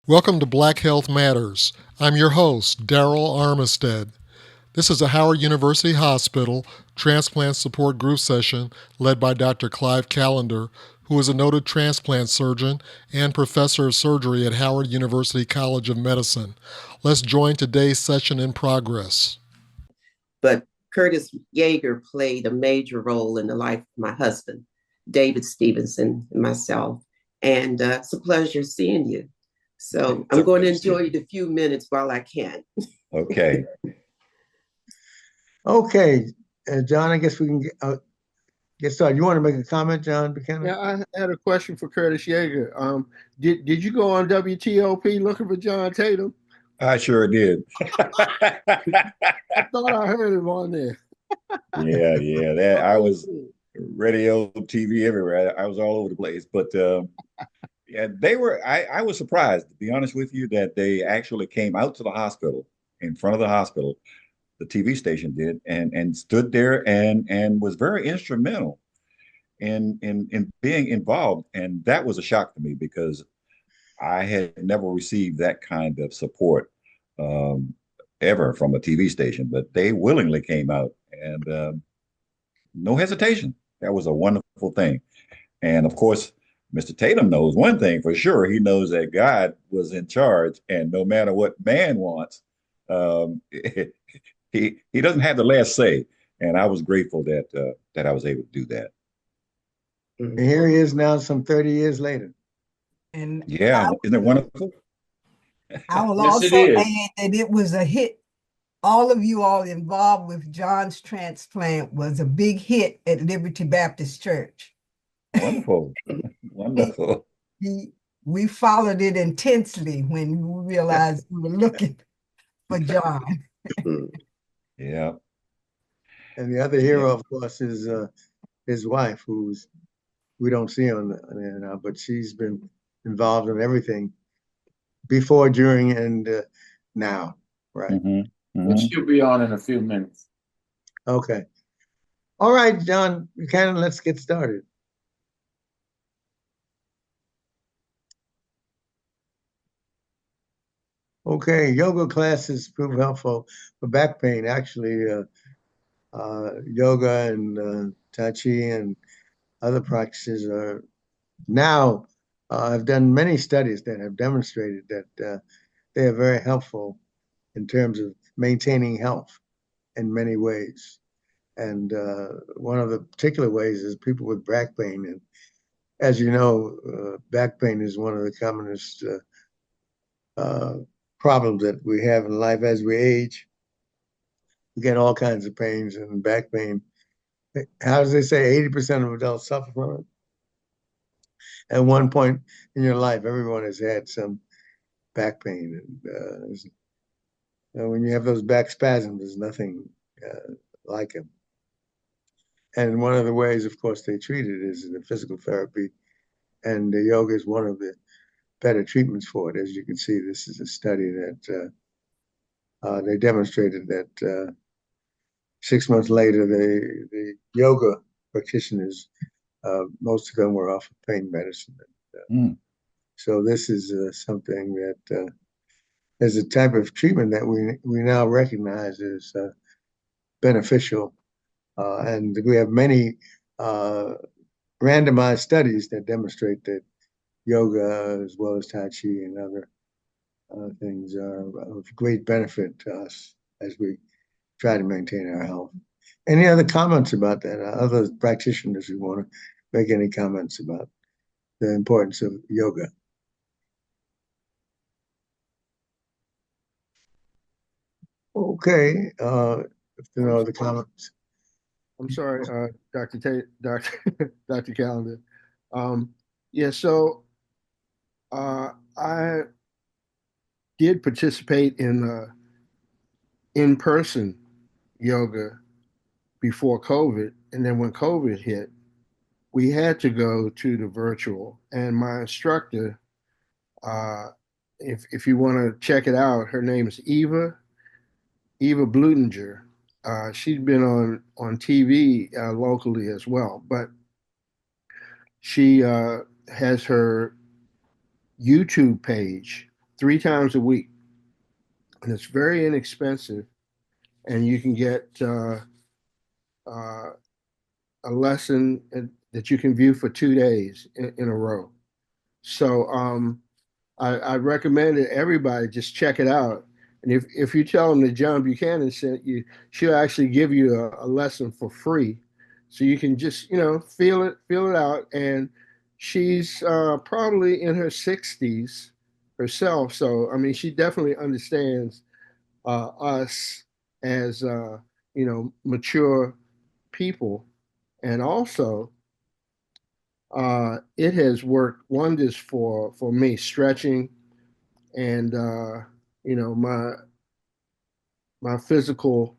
Welcome to Black Health Matters. I'm your host, Darryl Armistead. This is a Howard University Hospital transplant support group session led by Dr. Clive Callender, who is a noted transplant surgeon and professor of surgery at Howard University College of Medicine. Let's join today's session in progress. But Curtis Yeager played a major role in the life of my husband, David Stevenson, and myself. And it's a pleasure seeing you. So I'm going to enjoy the few minutes while I can. Okay. Okay, John, I guess we can get started. You want to make a comment, John Buchanan? Yeah, I had a question for Curtis Yeager. Did you go on WTOP looking for John Tatum? I sure did. I thought I heard him on there. Yeah. That I was radio, TV, everywhere. I was all over the place. But yeah, they were. I was surprised, to be honest with you, that they actually came out to the hospital, in front of the hospital, the TV station did, and stood there and was very instrumental in being involved. And that was a shock to me because I had never received that kind of support ever from a TV station, but they willingly came out and no hesitation. That was a wonderful thing. And of course, Mr. Tatum knows one thing for sure. He knows that God was in charge, and no matter what man wants, he doesn't have the last say. And I was grateful that I was able to do that. And here he is now, some 30 years later. And yeah, isn't it wonderful? I will Yes, also it is. add that it was a hit. All of you all involved with John's transplant was a big hit at Liberty Baptist Church. Wonderful. Wonderful. We followed it intensely when we realized we were looking for John. Yeah. And the other hero, of course, is his wife, we don't see on there now, but she's been involved in everything before, during, and now, right? Mm-hmm. She'll be on in a few minutes. Okay. All right, John Buchanan, let's get started. Okay, yoga classes prove helpful for back pain. Actually, yoga and Tai Chi and other practices are now, I've done many studies that have demonstrated that they are very helpful in terms of maintaining health in many ways. And one of the particular ways is people with back pain. And as you know, back pain is one of the commonest problems that we have in life as we age. We get all kinds of pains, and back pain, how does they say 80% of adults suffer from it? At one point in your life, everyone has had some back pain. And when you have those back spasms, there's nothing like them. And one of the ways, of course, they treat it is the physical therapy. And the yoga is one of the better treatments for it. As you can see, this is a study that they demonstrated that 6 months later, the yoga practitioners, most of them were off of pain medicine. So this is something that is a type of treatment that we now recognize as beneficial. And we have many randomized studies that demonstrate that yoga, as well as Tai Chi and other things, are of great benefit to us as we try to maintain our health. Any other comments about that? Other practitioners who want to make any comments about the importance of yoga? Okay, if there are no other comments. I'm sorry, Dr. Callender. Yeah, so I did participate in in-person yoga before COVID, and then when COVID hit, we had to go to the virtual. And my instructor, if you want to check it out, her name is Eva Blutinger. She's been on TV locally as well. But She has her YouTube page 3 times a week, and it's very inexpensive. And you can get uh, a lesson that you can view for 2 days in a row. So I recommend that everybody just check it out. And if you tell them that John Buchanan sent you, she'll actually give you a lesson for free, so you can just feel it out. And she's probably in her 60s herself, so I mean she definitely understands us as mature people, and also it has worked wonders for me stretching, and my physical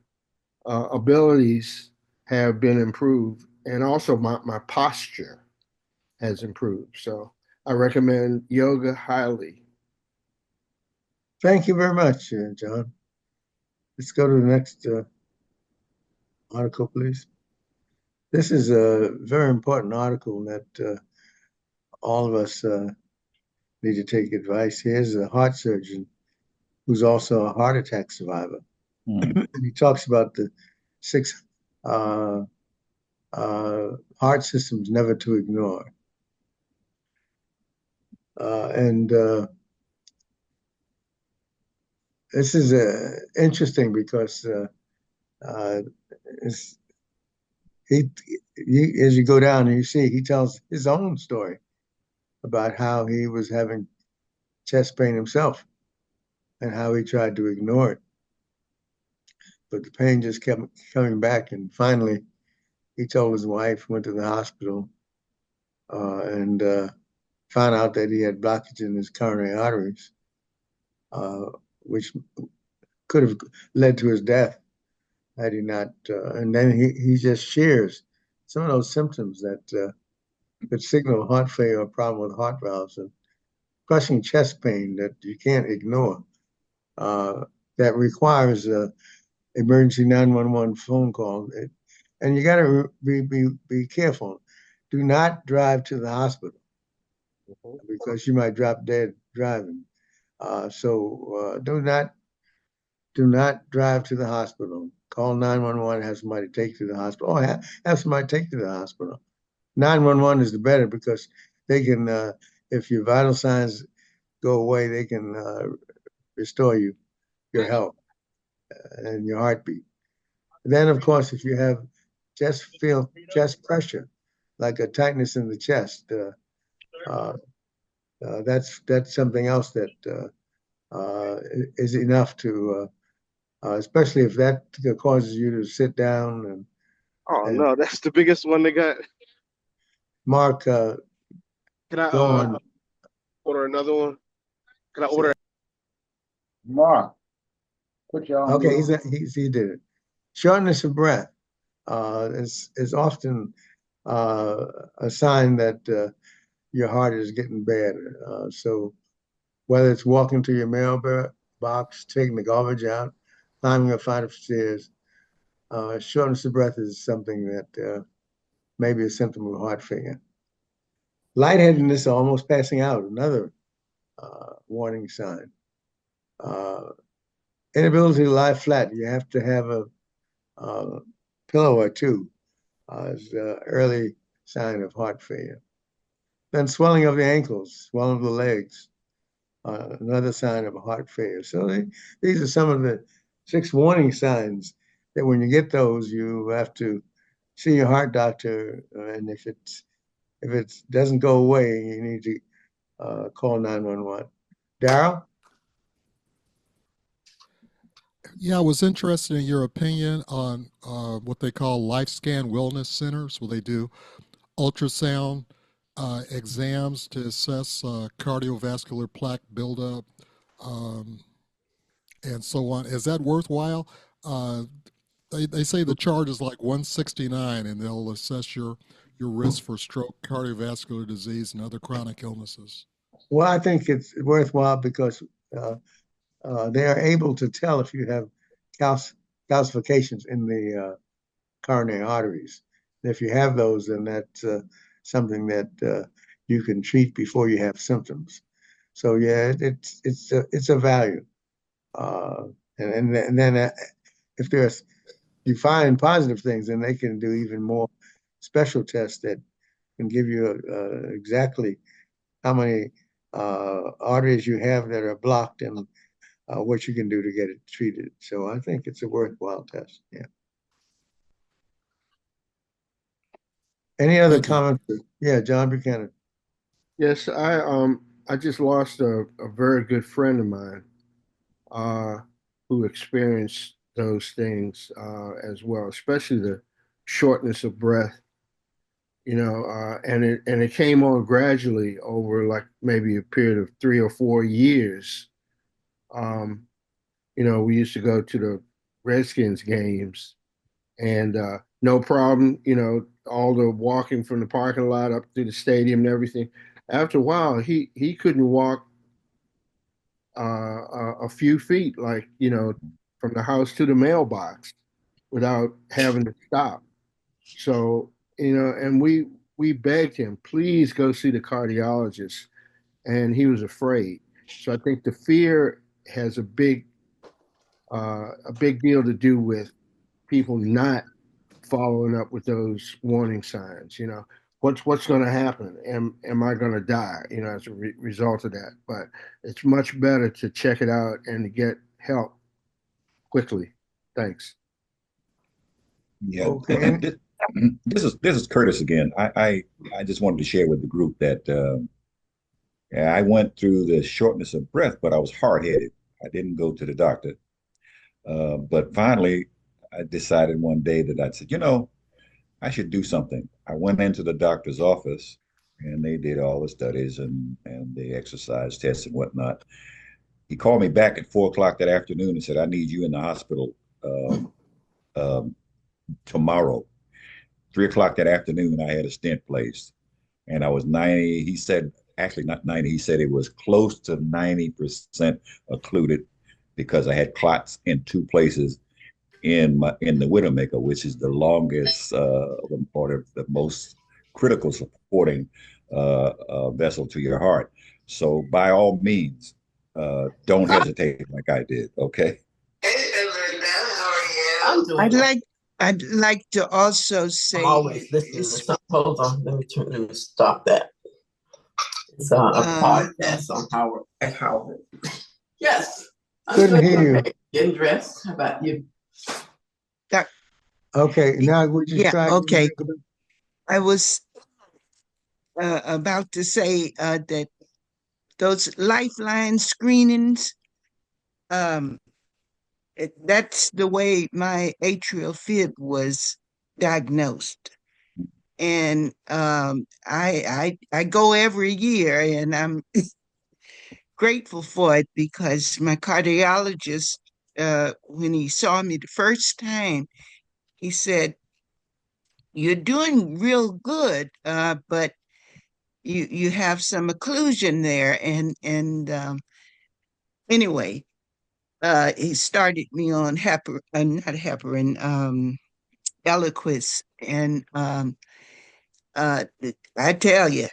abilities have been improved, and also my posture has improved. So I recommend yoga highly. Thank you very much, John. Let's go to the next article, please. This is a very important article that all of us need to take advice. Here's a heart surgeon who's also a heart attack survivor. And he talks about the 6 heart systems never to ignore. And this is interesting because as you go down and you see, he tells his own story about how he was having chest pain himself and how he tried to ignore it. But the pain just kept coming back. And finally, he told his wife, went to the hospital, and found out that he had blockage in his coronary arteries, which could have led to his death had he not. And then he just shares some of those symptoms that could signal heart failure or problem with heart valves, and crushing chest pain that you can't ignore, that requires a emergency 911 phone call. And you got to be careful. Do not drive to the hospital because you might drop dead driving. So do not drive to the hospital. Call 911, have somebody take you to the hospital, or have somebody take you to the hospital. 911 is the better because they can, if your vital signs go away, they can restore your health and your heartbeat. Then, of course, if you have chest pressure, like a tightness in the chest, that's something else that is enough to, especially if that causes you to sit down and no, that's the biggest one they got. Mark, Can I go on. order another one? Can I order? Mark, put your on. Okay, he did it. Shortness of breath is often a sign that your heart is getting bad. So whether it's walking to your mailbox, taking the garbage out, climbing a flight of stairs, shortness of breath is something that may be a symptom of heart failure. Lightheadedness, almost passing out, another warning sign. Inability to lie flat. You have to have a pillow or two as an early sign of heart failure. Then swelling of the ankles, swelling of the legs, another sign of a heart failure. So these are some of the 6 warning signs that when you get those, you have to see your heart doctor. And if it doesn't go away, you need to call 911. Darryl? Yeah, I was interested in your opinion on what they call LifeScan Wellness Centers, where they do ultrasound exams to assess cardiovascular plaque buildup and so on. Is that worthwhile? Uh, they say the charge is like 169, and they'll assess your risk for stroke, cardiovascular disease, and other chronic illnesses. Well, I think it's worthwhile because they are able to tell if you have calcifications in the coronary arteries. And if you have those, then that's something that you can treat before you have symptoms. So yeah, it's a value. Uh, and then if you find positive things, then they can do even more special tests that can give you exactly how many arteries you have that are blocked and what you can do to get it treated. So I think it's a worthwhile test. Yeah. Any other Thank you. comments? Yeah, John Buchanan. Yes, I just lost a very good friend of mine uh, who experienced those things as well, especially the shortness of breath. And it came on gradually over like maybe a period of 3 or 4 years. Um, we used to go to the Redskins games, and no problem. All the walking from the parking lot up to the stadium and everything. After a while, he couldn't walk a few feet, like from the house to the mailbox, without having to stop. So and we begged him, please go see the cardiologist, and he was afraid. So I think the fear has a big deal to do with people not following up with those warning signs. What's going to happen? Am I going to die? As a result of that. But it's much better to check it out and to get help quickly. Thanks. Yeah, Okay. and this is Curtis again. I just wanted to share with the group that yeah, I went through the shortness of breath, but I was hard-headed. I didn't go to the doctor. But finally, I decided one day that I said, I should do something. I went into the doctor's office and they did all the studies and the exercise tests and whatnot. He called me back at 4 o'clock that afternoon and said, I need you in the hospital um, tomorrow. 3 o'clock that afternoon, I had a stent placed and I was 90. He said, actually not 90, he said it was close to 90% occluded because I had clots in two places in the widowmaker, which is the longest or the most critical supporting vessel to your heart. So by all means, don't hesitate like I did. Okay. Hey, Linda, how are you? I'm doing I'd well. like I'd like to also I'm say always listening to something. Hold on, let me stop that. It's a podcast on Howard at Howard. Yes. I'm Couldn't doing hear you. okay. Getting dressed. How about you? Okay, now would you yeah, try? okay. I was about to say that those lifeline screenings, um, that's the way my atrial fib was diagnosed. And I go every year, and I'm grateful for it because my cardiologist, when he saw me the first time, he said, "You're doing real good, but you have some occlusion there." And anyway, he started me on not heparin, Eliquis, and uh, I tell you,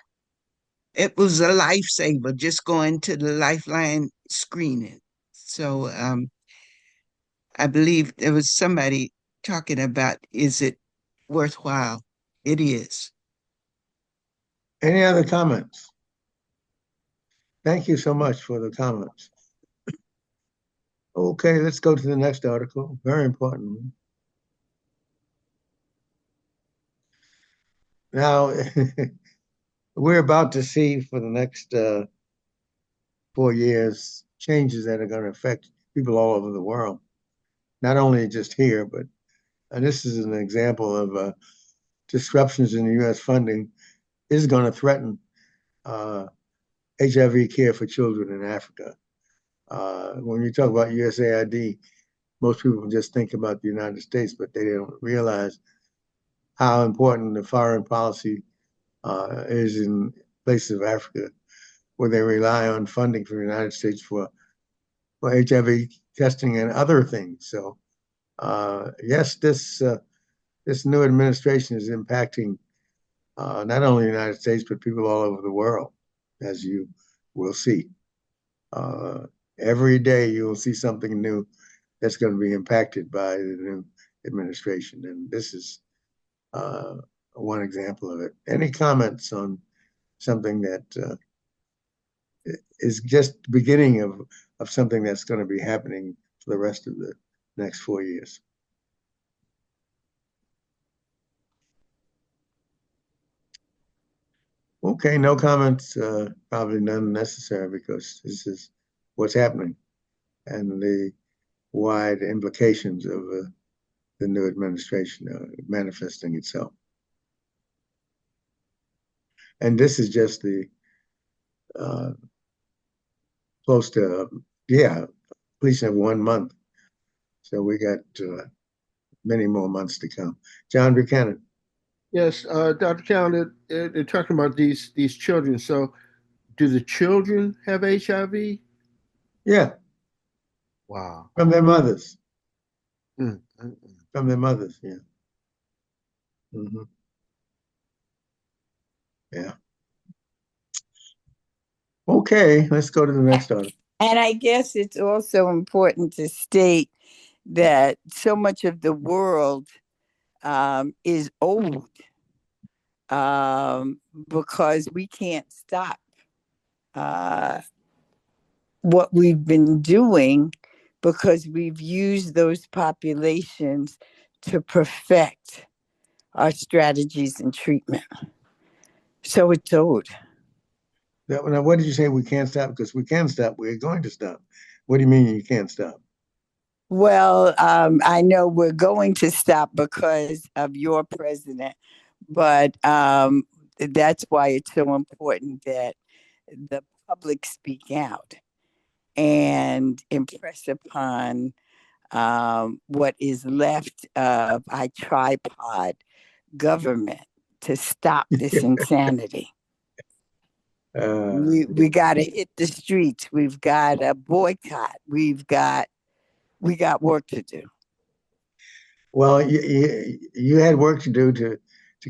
it was a lifesaver just going to the Lifeline screening. So I believe there was somebody talking about, is it worthwhile? It is. Any other comments? Thank you so much for the comments. Okay, let's go to the next article. Very important. Now, we're about to see for the next 4 years changes that are going to affect people all over the world, not only just here, but and this is an example of disruptions in the U.S. funding is going to threaten HIV care for children in Africa. When you talk about USAID, most people just think about the United States, but they don't realize how important the foreign policy is in places of Africa where they rely on funding from the United States for HIV testing and other things. So yes, this new administration is impacting not only in the United States, but people all over the world, as you will see. Every day you will see something new that's going to be impacted by the new administration. And this is one example of it. Any comments on something that is just the beginning of something that's going to be happening for the rest of the next 4 years? Okay, no comments, probably none necessary because this is what's happening and the wide implications of the new administration manifesting itself. And this is just the close to, completion of 1 month. So we got many more months to come. John Buchanan. Yes, Dr. Callender, they're talking about these children. So, do the children have HIV? Yeah. Wow. From their mothers. Mm-hmm. From their mothers, yeah. Mm-hmm. Yeah. Okay, let's go to the next article. And I guess it's also important to state that so much of the world is old because we can't stop what we've been doing because we've used those populations to perfect our strategies and treatment. So it's old. Now, what did you say? We can't stop? Because we can stop. We're going to stop. What do you mean you can't stop? Well, I know we're going to stop because of your president, but that's why it's so important that the public speak out and impress upon what is left of our tripod government to stop this insanity. We got to hit the streets. We've got to boycott. We got work to do. Well, you had work to do to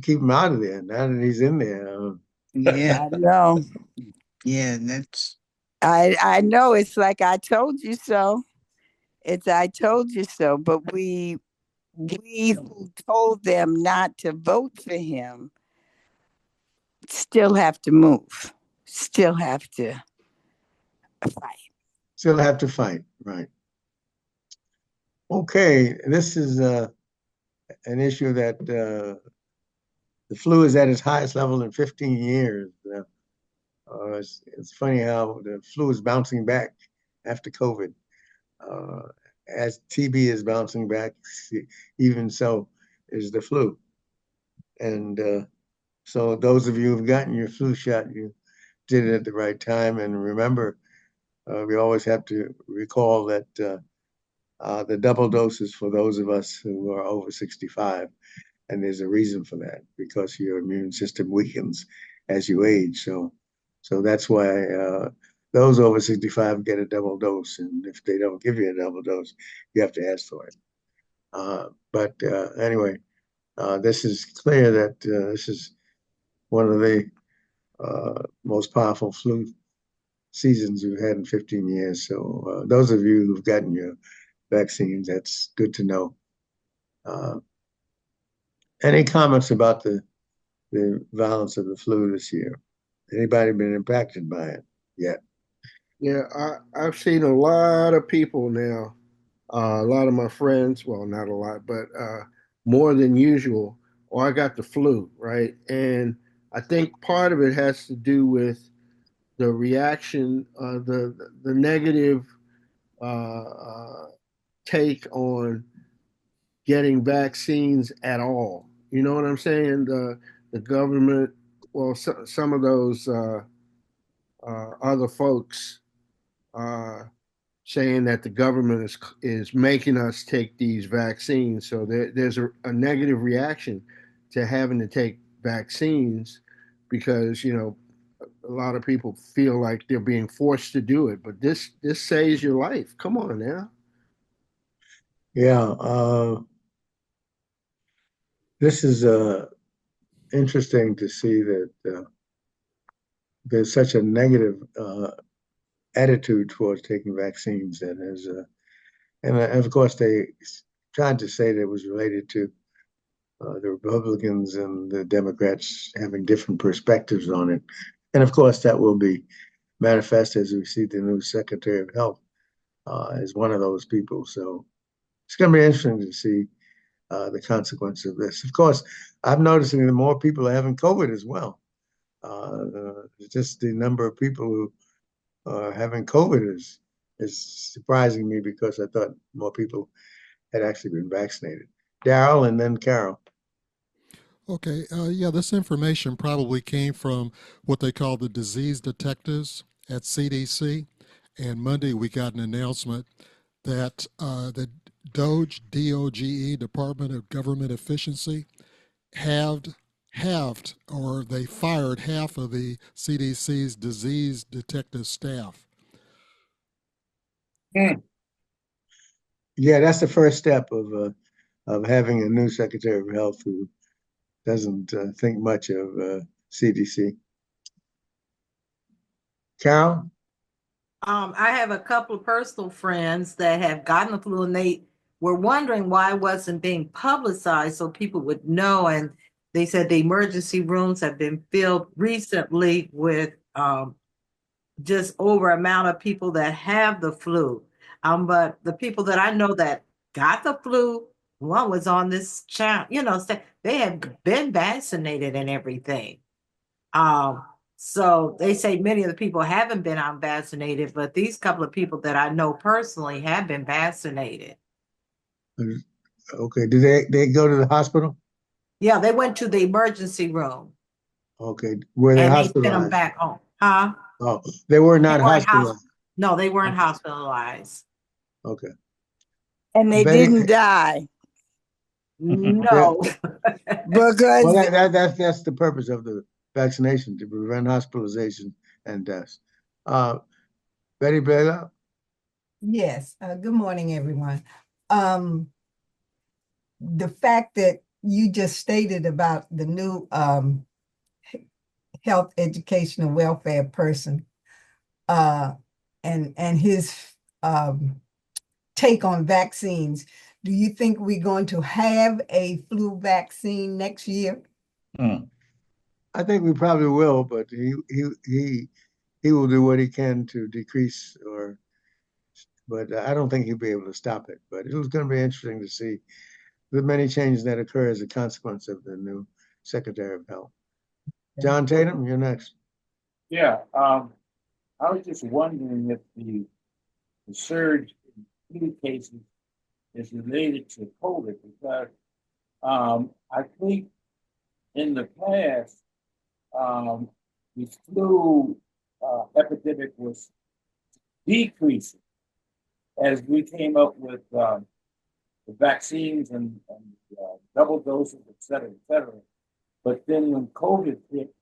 keep him out of there. Now that he's in there, Yeah, I know. yeah, that's. I know. It's like I told you so. It's I told you so. But we who told them not to vote for him still have to move. Still have to fight. Still have to fight, right? Okay, this is an issue that the flu is at its highest level in 15 years. It's funny how the flu is bouncing back after COVID. As TB is bouncing back, even so is the flu. And so those of you who've gotten your flu shot, you did it at the right time. And remember, we always have to recall that the double doses for those of us who are over 65. And there's a reason for that, because your immune system weakens as you age. So that's why those over 65 get a double dose. And if they don't give you a double dose, you have to ask for it. But anyway, this is clear that this is one of the most powerful flu seasons we've had in 15 years. So those of you who've gotten your vaccines, that's good to know. Any comments about the violence of the flu this year? Anybody been impacted by it yet? Yeah, I've seen a lot of people now, a lot of my friends, well, not a lot, but more than usual. Oh, I got the flu, right? And I think part of it has to do with the reaction, the negative take on getting vaccines at all. You know what I'm saying? The government, well, some of those other folks saying that the government is making us take these vaccines. So there's a negative reaction to having to take vaccines because a lot of people feel like they're being forced to do it. But this saves your life. Come on now. Yeah, this is interesting to see that there's such a negative attitude towards taking vaccines, and of course they tried to say that it was related to the Republicans and the Democrats having different perspectives on it, and of course that will be manifest as we see the new Secretary of Health as one of those people. So it's going to be interesting to see the consequence of this. Of course, I'm noticing that more people are having COVID as well. Just the number of people who are having COVID is surprising me because I thought more people had actually been vaccinated. Darryl and then Carol. Okay, yeah, this information probably came from what they call the disease detectives at CDC. And Monday we got an announcement that the DOGE, Department of Government Efficiency, halved, or they fired half of the CDC's disease detective staff. Yeah, that's the first step of having a new Secretary of Health who doesn't think much of CDC. Carol? I have a couple of personal friends that have gotten the flu, and they were wondering why it wasn't being publicized so people would know. And they said the emergency rooms have been filled recently with just over amount of people that have the flu. But the people that I know that got the flu, one was on this channel, they have been vaccinated and everything. So they say many of the people haven't been unvaccinated, but these couple of people that I know personally have been vaccinated. Okay. Did they go to the hospital? Yeah, they went to the emergency room. Okay. Were they and they hospitalized? sent them back home. Huh? Oh, they were not hospitalized. No, they weren't hospitalized. Okay. And they Betty, didn't die. No. Because well, that's the purpose of the vaccination, to prevent hospitalization and deaths. Betty Bela? Yes. Good morning, everyone. The fact that you just stated about the new health, education, and welfare person and his take on vaccines, do you think we're going to have a flu vaccine next year? I think we probably will, but he will do what he can to decrease but I don't think he'll be able to stop it. But it was going to be interesting to see the many changes that occur as a consequence of the new Secretary of Health. John Tatum, you're next. Yeah, I was just wondering if the surge in flu cases is related to COVID, because I think in the past, the flu epidemic was decreasing as we came up with the vaccines and double doses, et cetera, et cetera. But then when COVID hit,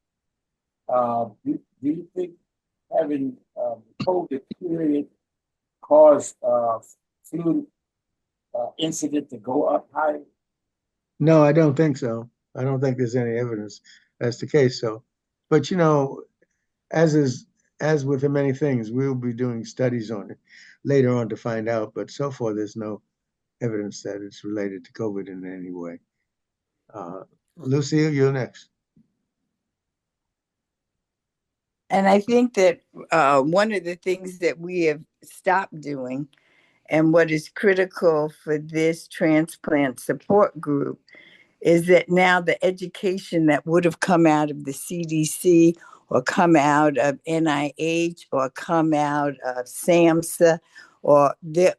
do you think having the COVID period caused flu incident to go up higher? No, I don't think so. I don't think there's any evidence that's the case. So, but as with many things, we'll be doing studies on it later on to find out. But so far, there's no evidence that it's related to COVID in any way. Lucille, you're next. And I think that one of the things that we have stopped doing, and what is critical for this transplant support group, is that now the education that would have come out of the CDC or come out of NIH or come out of SAMHSA, or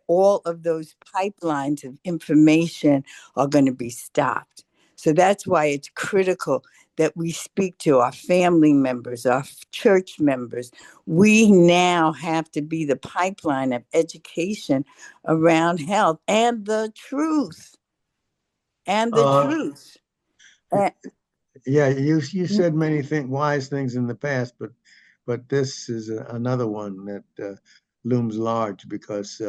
all of those pipelines of information are going to be stopped. So that's why it's critical that we speak to our family members, our church members. We now have to be the pipeline of education around health and the truth. And the truth. Yeah, you said many wise things in the past, but this is another one that looms large because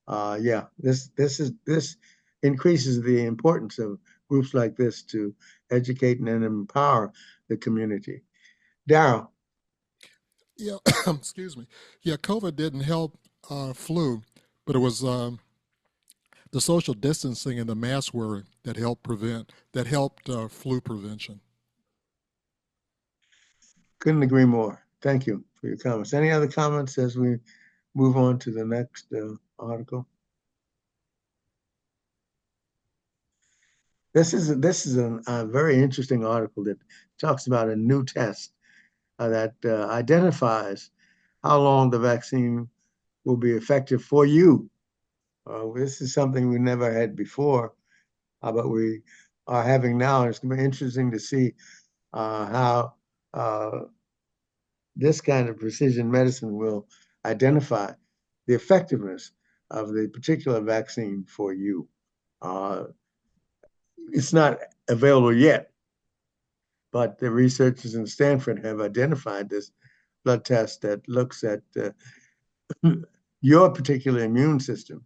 this increases the importance of groups like this to educate and empower the community. Darryl. Yeah, excuse me. Yeah, COVID didn't help flu, but it was the social distancing and the mask wearing that helped flu prevention. Couldn't agree more. Thank you for your comments. Any other comments as we move on to the next article? This is a very interesting article that talks about a new test that identifies how long the vaccine will be effective for you. This is something we never had before, but we are having now. It's going to be interesting to see how this kind of precision medicine will identify the effectiveness of the particular vaccine for you. It's not available yet, but the researchers in Stanford have identified this blood test that looks at your particular immune system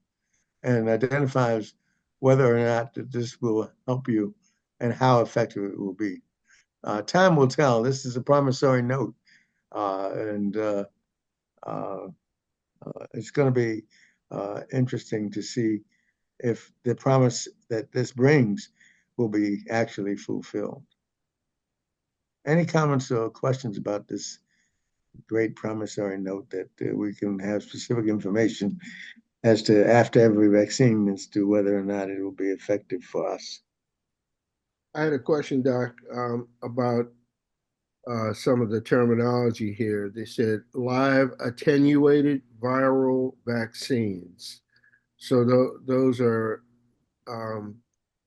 and identifies whether or not this will help you and how effective it will be. Time will tell. This is a promissory note, and it's going to be interesting to see if the promise that this brings will be actually fulfilled. Any comments or questions about this great promissory note that we can have specific information as to after every vaccine as to whether or not it will be effective for us? I had a question, Doc, about some of the terminology here. They said live attenuated viral vaccines. So those are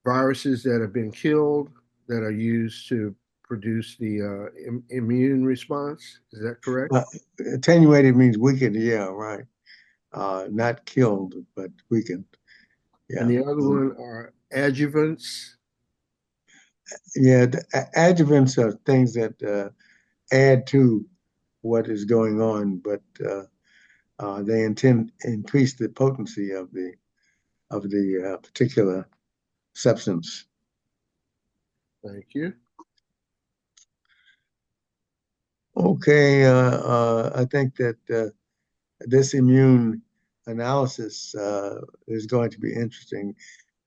viruses that have been killed that are used to produce the immune response. Is that correct? Attenuated means weakened. Yeah, right. Not killed, but weakened. Yeah. And the other one are adjuvants. Yeah, adjuvants are things that add to what is going on, but they intend to increase the potency of the particular substance. Thank you. Okay, I think that this immune analysis is going to be interesting.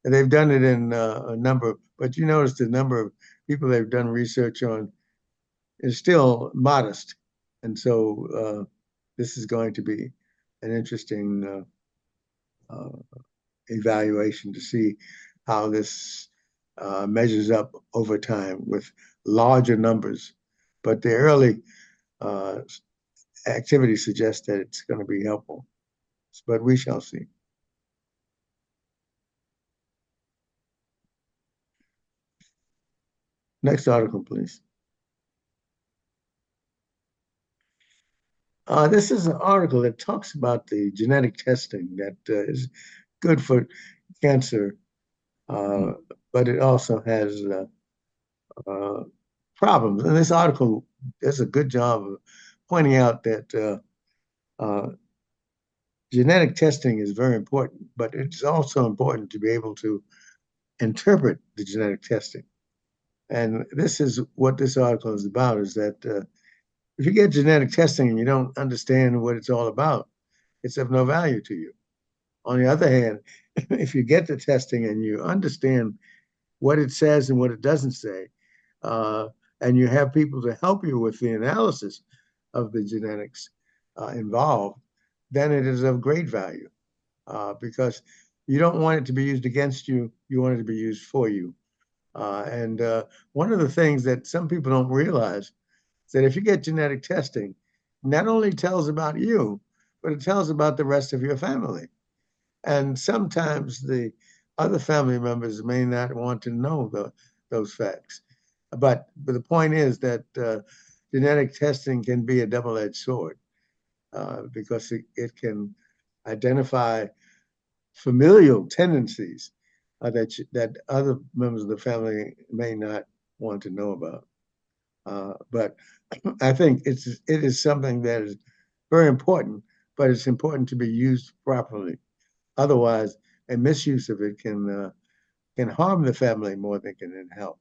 And they've done it in a number, but you notice the number of people they've done research on is still modest. And so this is going to be an interesting evaluation to see how this measures up over time with larger numbers. But the early activity suggests that it's going to be helpful. But we shall see. Next article, please. This is an article that talks about the genetic testing that is good for cancer, but it also has problems. And this article does a good job of pointing out that genetic testing is very important, but it's also important to be able to interpret the genetic testing. And this is what this article is about, is that if you get genetic testing and you don't understand what it's all about, it's of no value to you. On the other hand, if you get the testing and you understand what it says and what it doesn't say, and you have people to help you with the analysis of the genetics involved, then it is of great value because you don't want it to be used against you, you want it to be used for you. And one of the things that some people don't realize is that if you get genetic testing, not only tells about you, but it tells about the rest of your family. And sometimes the other family members may not want to know those facts. But the point is that genetic testing can be a double-edged sword because it can identify familial tendencies that other members of the family may not want to know about. But I think it is something that is very important, but it's important to be used properly. Otherwise, a misuse of it can harm the family more than it can help.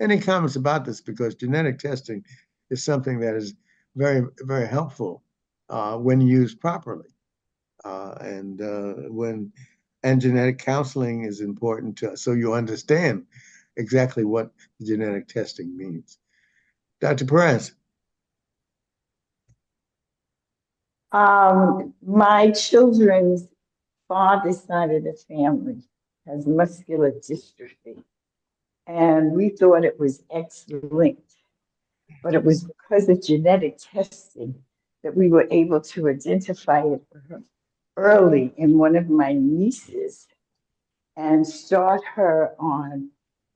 any comments about this, because genetic testing is something that is very, very helpful when used properly. And genetic counseling is important so you understand exactly what genetic testing means. Dr. Perez. My children's father's side of the family has muscular dystrophy, and we thought it was X-linked, but it was because of genetic testing that we were able to identify it early in one of my nieces and start her on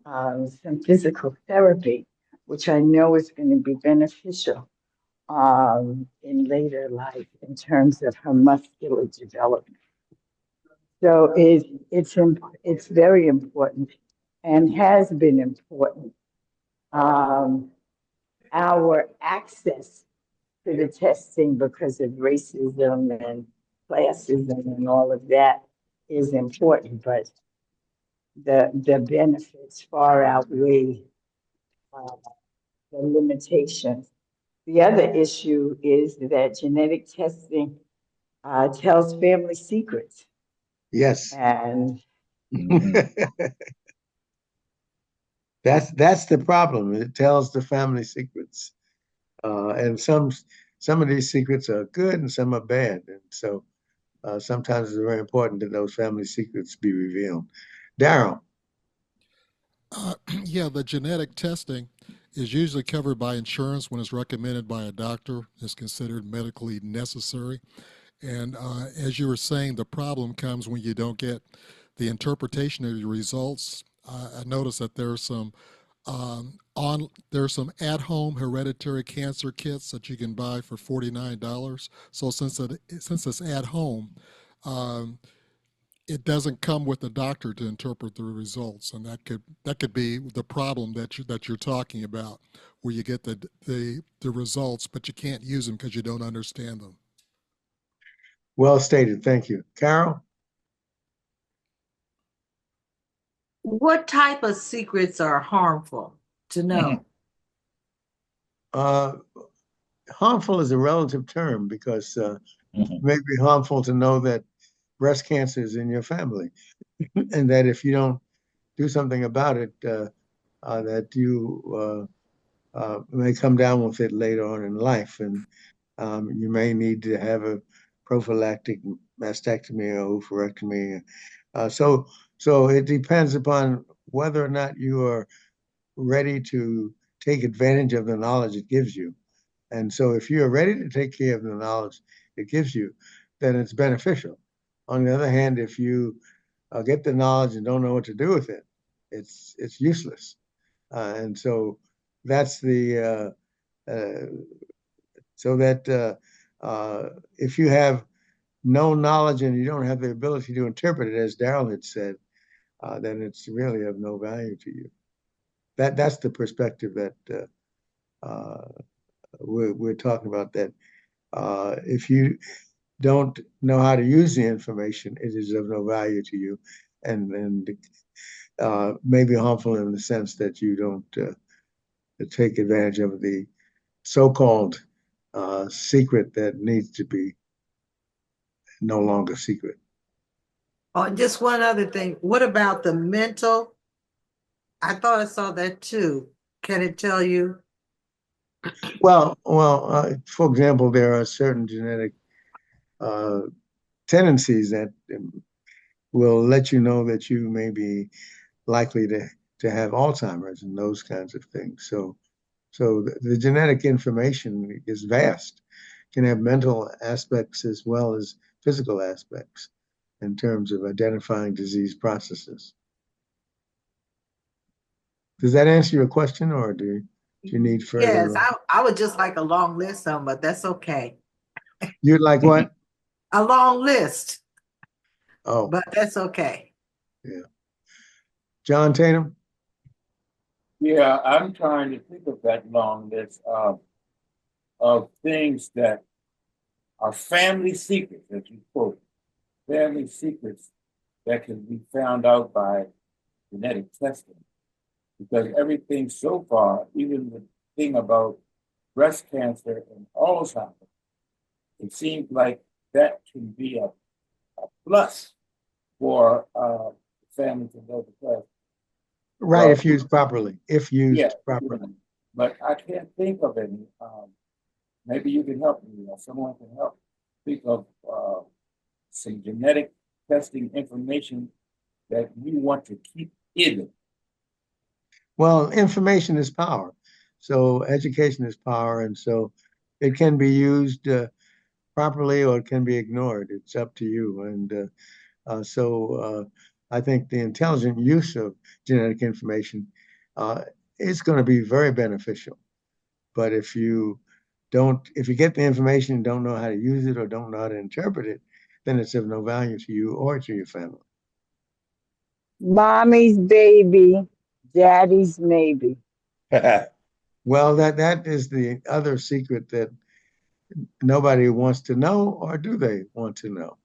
some physical therapy, which I know is going to be beneficial in later life in terms of her muscular development. So it's very important and has been important. Our access to the testing because of racism and classism and all of that is important, but the benefits far outweigh the limitations. The other issue is that genetic testing tells family secrets. Yes. And that's the problem. It tells the family secrets. And some of these secrets are good and some are bad. And so sometimes it's very important that those family secrets be revealed. Darryl. Yeah, the genetic testing is usually covered by insurance when it's recommended by a doctor. It's considered medically necessary. And as you were saying, the problem comes when you don't get the interpretation of your results. I noticed that there's some there's some at-home hereditary cancer kits that you can buy for $49. So since it's at home, um, it doesn't come with the doctor to interpret the results, and that could be the problem that you're talking about, where you get the results, but you can't use them because you don't understand them. Well stated. Thank you. Carol? What type of secrets are harmful to know? Harmful is a relative term because it may be harmful to know that breast cancer is in your family and that if you don't do something about it, that you may come down with it later on in life. And you may need to have a prophylactic mastectomy or oophorectomy. So it depends upon whether or not you are ready to take advantage of the knowledge it gives you. And so if you're ready to take care of the knowledge it gives you, then it's beneficial. On the other hand, if you get the knowledge and don't know what to do with it, it's useless. And so that's so that if you have no knowledge and you don't have the ability to interpret it, as Darryl had said, then it's really of no value to you. That's the perspective that we're talking about, that if you don't know how to use the information, it is of no value to you, and may be harmful in the sense that you don't take advantage of the so-called secret that needs to be no longer secret. Oh, just one other thing. What about the mental? I thought I saw that too. Can it tell you? Well, for example, there are certain genetic tendencies that will let you know that you may be likely to have Alzheimer's and those kinds of things. So the genetic information is vast, can have mental aspects as well as physical aspects in terms of identifying disease processes. Does that answer your question, or do you need further? Yes, I would just like a long list of them, but that's okay. You'd like what? A long list. Oh, but that's okay. Yeah. John Tatum? Yeah, I'm trying to think of that long list of things that are family secrets, as you quote, family secrets that can be found out by genetic testing. because everything so far, even the thing about breast cancer and Alzheimer's, it seems like that can be a plus for families in those because Right, if used properly. If used yeah, properly. but I can't think of any. Maybe you can help me, or someone can help think of some genetic testing information that you want to keep hidden. Well, information is power. So education is power, and so it can be used properly or it can be ignored. It's up to you. And I think the intelligent use of genetic information is going to be very beneficial. But if you get the information and don't know how to use it or don't know how to interpret it, then it's of no value to you or to your family. Mommy's baby, daddy's maybe. Well, that is the other secret that nobody wants to know, or do they want to know?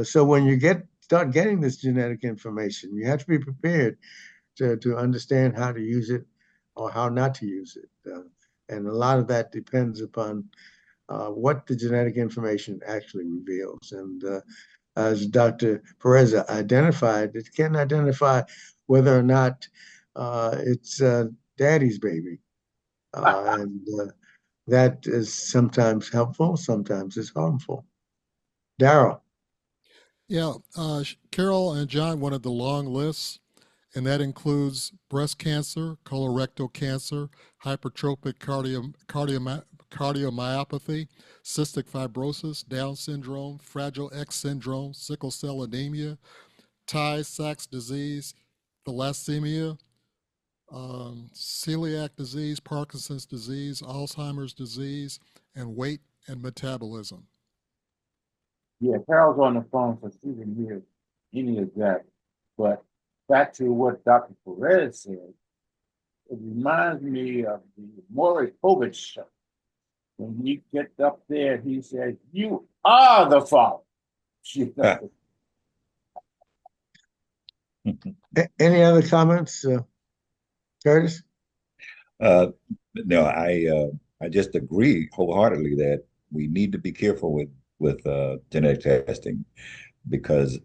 So when you start getting this genetic information, you have to be prepared to understand how to use it or how not to use it. And a lot of that depends upon what the genetic information actually reveals. And as Dr. Perez identified, it can identify whether or not it's daddy's baby. And that is sometimes helpful, sometimes it's harmful. Darryl. Yeah, Carol and John wanted the long list, and that includes breast cancer, colorectal cancer, hypertrophic cardiomyopathy, cystic fibrosis, Down syndrome, Fragile X syndrome, sickle cell anemia, Tay-Sachs disease, thalassemia, celiac disease, Parkinson's disease, Alzheimer's disease, and weight and metabolism. Yeah, Carol's on the phone, so she didn't hear any of that. But back to what Dr. Perez said, it reminds me of the Maury Povich show. When he gets up there, he says, "You are the father." Any other comments, Curtis? No, I just agree wholeheartedly that we need to be careful with genetic testing because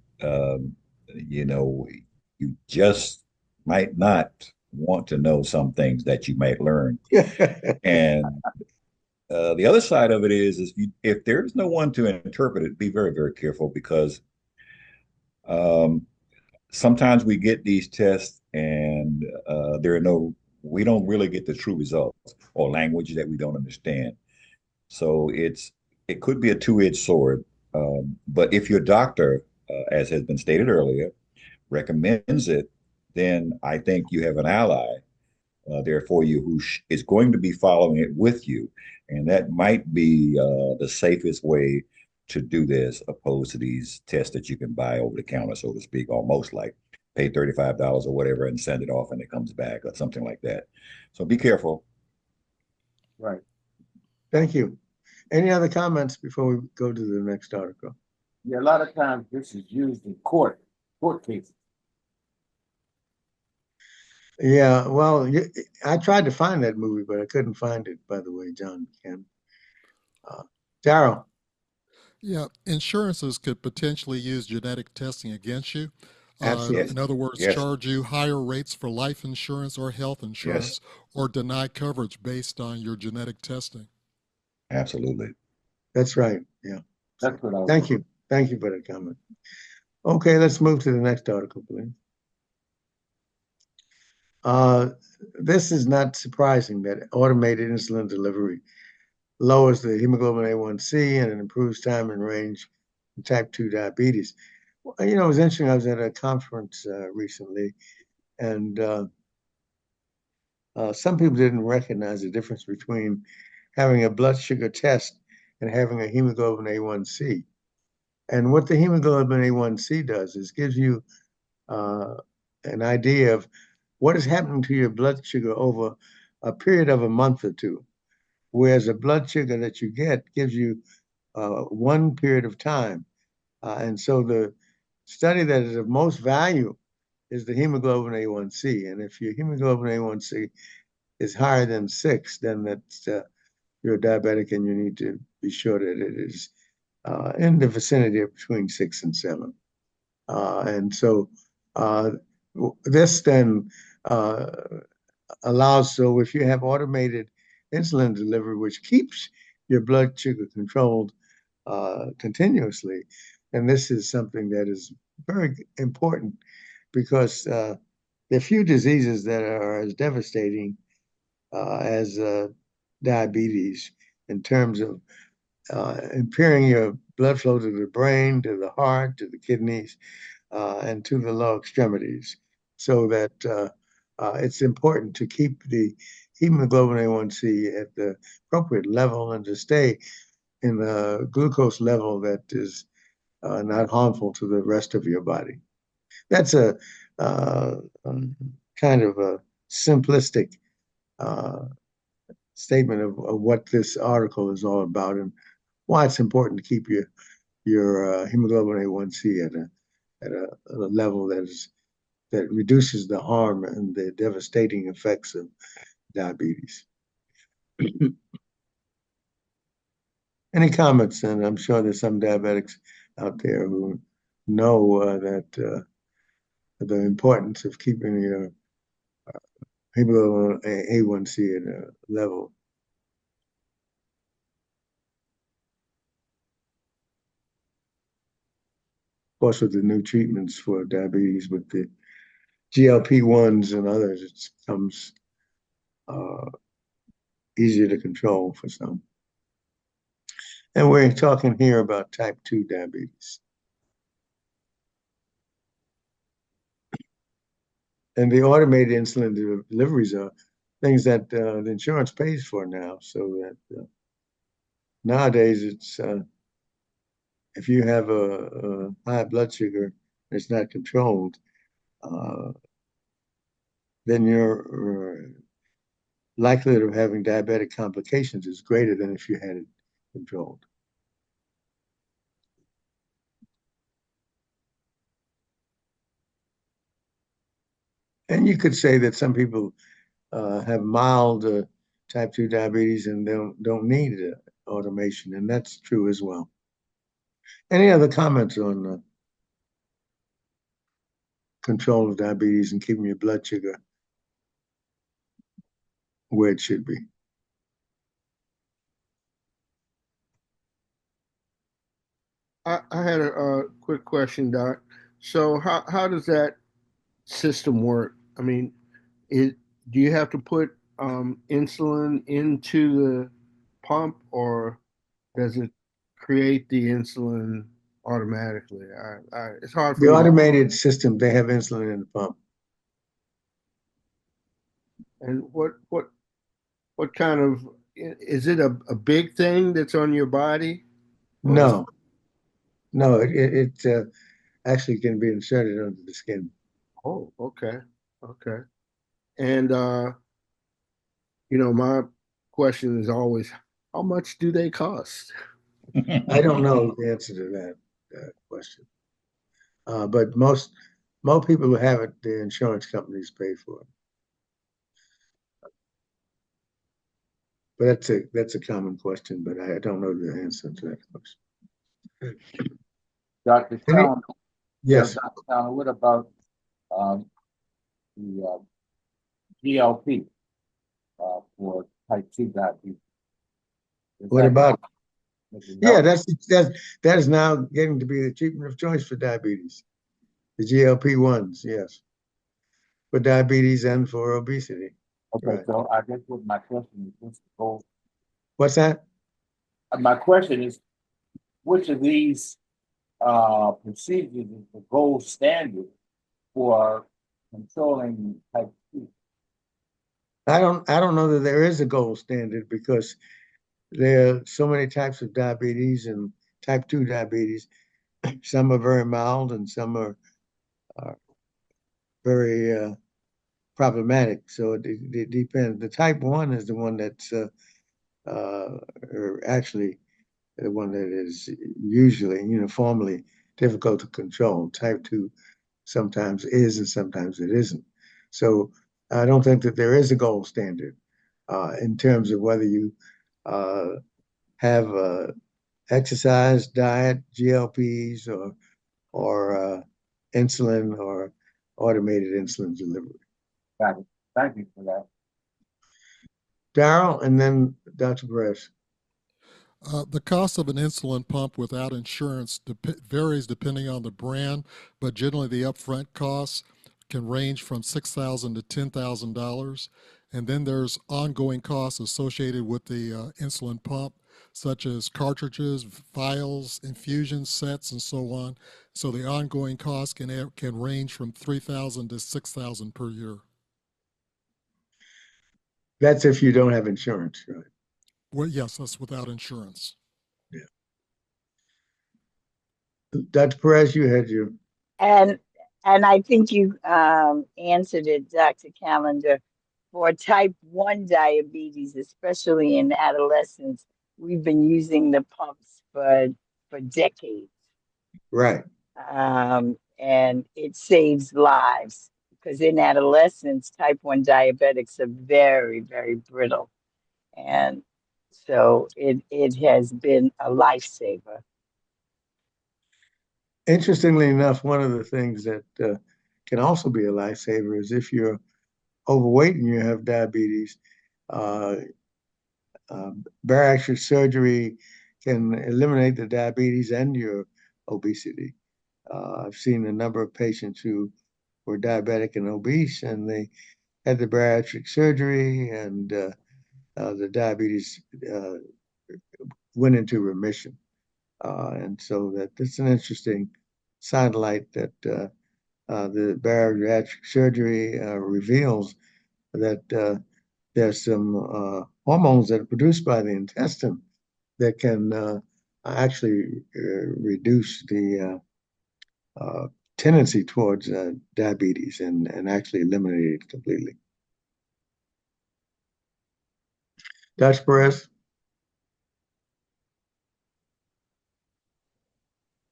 you just might not want to know some things that you might learn. And the other side of it is if there's no one to interpret it, be very, very careful because sometimes we get these tests and we don't really get the true results or language that we don't understand. So it could be a two-edged sword. But if your doctor, as has been stated earlier, recommends it, then I think you have an ally there for you who is going to be following it with you. And that might be the safest way to do this, opposed to these tests that you can buy over the counter, so to speak, almost like pay $35 or whatever and send it off and it comes back or something like that. So be careful. Right. Thank you. Any other comments before we go to the next article? Yeah, a lot of times this is used in court cases. Yeah, well, I tried to find that movie, but I couldn't find it, by the way, John Ken. Darryl. Yeah, insurances could potentially use genetic testing against you. Absolutely. In other words, Yes. charge you higher rates for life insurance or health insurance, or deny coverage based on your genetic testing. Absolutely. That's right. Yeah. That's what I was Thank you. Thank you for that comment. Okay, let's move to the next article, please. This is not surprising that automated insulin delivery lowers the hemoglobin A1C and it improves time and range in type 2 diabetes. Well, it was interesting. I was at a conference recently, and some people didn't recognize the difference between having a blood sugar test and having a hemoglobin A1C. And what the hemoglobin A1C does is gives you an idea of what is happening to your blood sugar over a period of a month or two, whereas a blood sugar that you get gives you one period of time. And so the study that is of most value is the hemoglobin A1C. And if your hemoglobin A1C is higher than 6, then that's you're diabetic, and you need to be sure that it is in the vicinity of between 6 and 7. And so this then allows, so if you have automated insulin delivery, which keeps your blood sugar controlled continuously, and this is something that is very important because there are few diseases that are as devastating as diabetes in terms of impairing your blood flow to the brain, to the heart, to the kidneys, and to the lower extremities, so that it's important to keep the hemoglobin A1C at the appropriate level and to stay in a glucose level that is not harmful to the rest of your body. That's a kind of a simplistic statement of what this article is all about and why it's important to keep your hemoglobin A1C at a level that reduces the harm and the devastating effects of diabetes. Any comments? And I'm sure there's some diabetics out there who know that the importance of keeping your hemoglobin A1C at a level. Of course, with the new treatments for diabetes, with the GLP-1s and others, it becomes easier to control for some. And we're talking here about type 2 diabetes. And the automated insulin deliveries are things that the insurance pays for now. So that nowadays it's if you have a high blood sugar and it's not controlled, then your likelihood of having diabetic complications is greater than if you had it controlled. And you could say that some people have mild type 2 diabetes and don't need automation, and that's true as well. Any other comments on control of diabetes and keeping your blood sugar where it should be? I had a quick question, Doc. So how does that system work? I mean, do you have to put insulin into the pump, or does it create the insulin automatically? It's hard for The me to. automated system, they have insulin in the pump. And what kind of, is it a big thing that's on your body? No, no, it actually can be inserted under the skin. Oh, okay, okay. And my question is always, how much do they cost? I don't know the answer to that question. But most people who have it, the insurance companies pay for it. But that's a common question, but I don't know the answer to that question. Dr. Callender, Yes. Dr. Callender, what about the GLP for type 2 diabetes? What about? Yeah, that is now getting to be the treatment of choice for diabetes. The GLP-1s, yes, for diabetes and for obesity. okay? Right. So I guess what my question is, what's the goal? What's that? My question is, which of these procedures is the gold standard for controlling type 2? I don't know that there is a gold standard because there are so many types of diabetes and type 2 diabetes. Some are very mild and some are very problematic. So it depends. The type 1 is the one that's or actually the one that is usually uniformly difficult to control. Type 2 sometimes is and sometimes it isn't. So I don't think that there is a gold standard in terms of whether you have exercise, diet, GLPs, or insulin or automated insulin delivery. Got it. Thank you for that. Darryl, and then Dr. Perez. The cost of an insulin pump without insurance varies depending on the brand, but generally the upfront costs can range from $6,000 to $10,000. And then there's ongoing costs associated with the insulin pump, such as cartridges, vials, infusion sets, and so on. So the ongoing costs can range from $3,000 to $6,000 per year. That's if you don't have insurance, right? Well, yes, that's without insurance. Yeah. Dr. Perez, you had your. And I think you answered it, Dr. Callender. For type 1 diabetes, especially in adolescents, we've been using the pumps for decades. Right. And it saves lives because in adolescents, type 1 diabetics are very, very brittle. And so it has been a lifesaver. Interestingly enough, one of the things that can also be a lifesaver is if you're overweight and you have diabetes, bariatric surgery can eliminate the diabetes and your obesity. I've seen a number of patients who were diabetic and obese, and they had the bariatric surgery, and the diabetes went into remission. And so that's an interesting sidelight that the bariatric surgery reveals that there's some hormones that are produced by the intestine that can actually reduce the tendency towards diabetes and actually eliminate it completely. Dr. Perez?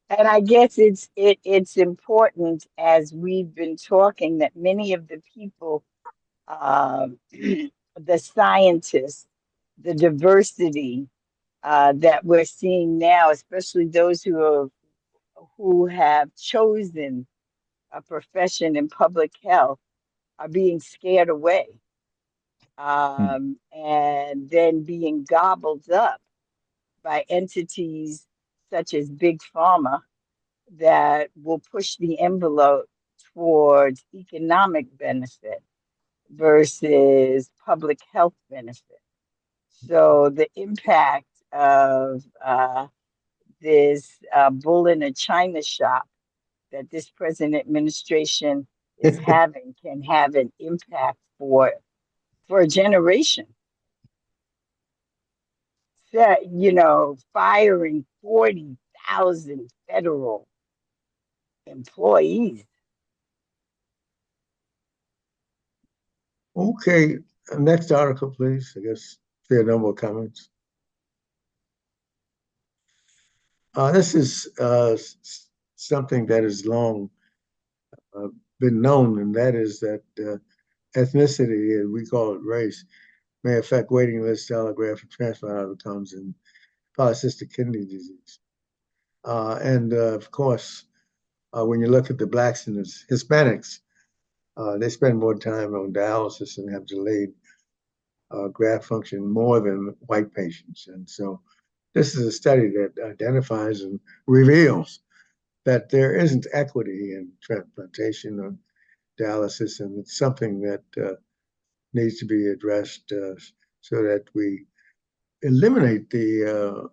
And I guess it's important as we've been talking that many of the people, the scientists, the diversity that we're seeing now, especially those who have chosen a profession in public health, are being scared away and then being gobbled up by entities such as Big Pharma that will push the envelope towards economic benefit versus public health benefit. So the impact of this bull in a china shop that this present administration is having can have an impact for a generation. So, firing 40,000 federal employees. Okay, next article, please. I guess there are no more comments. This is something that has long been known, and that is that ethnicity, and we call it race, may affect waiting list allograft and transplant outcomes in polycystic kidney disease. And of course, when you look at the Blacks and the Hispanics, they spend more time on dialysis and have delayed graft function more than white patients. And so this is a study that identifies and reveals that there isn't equity in transplantation or dialysis, and it's something that needs to be addressed so that we eliminate the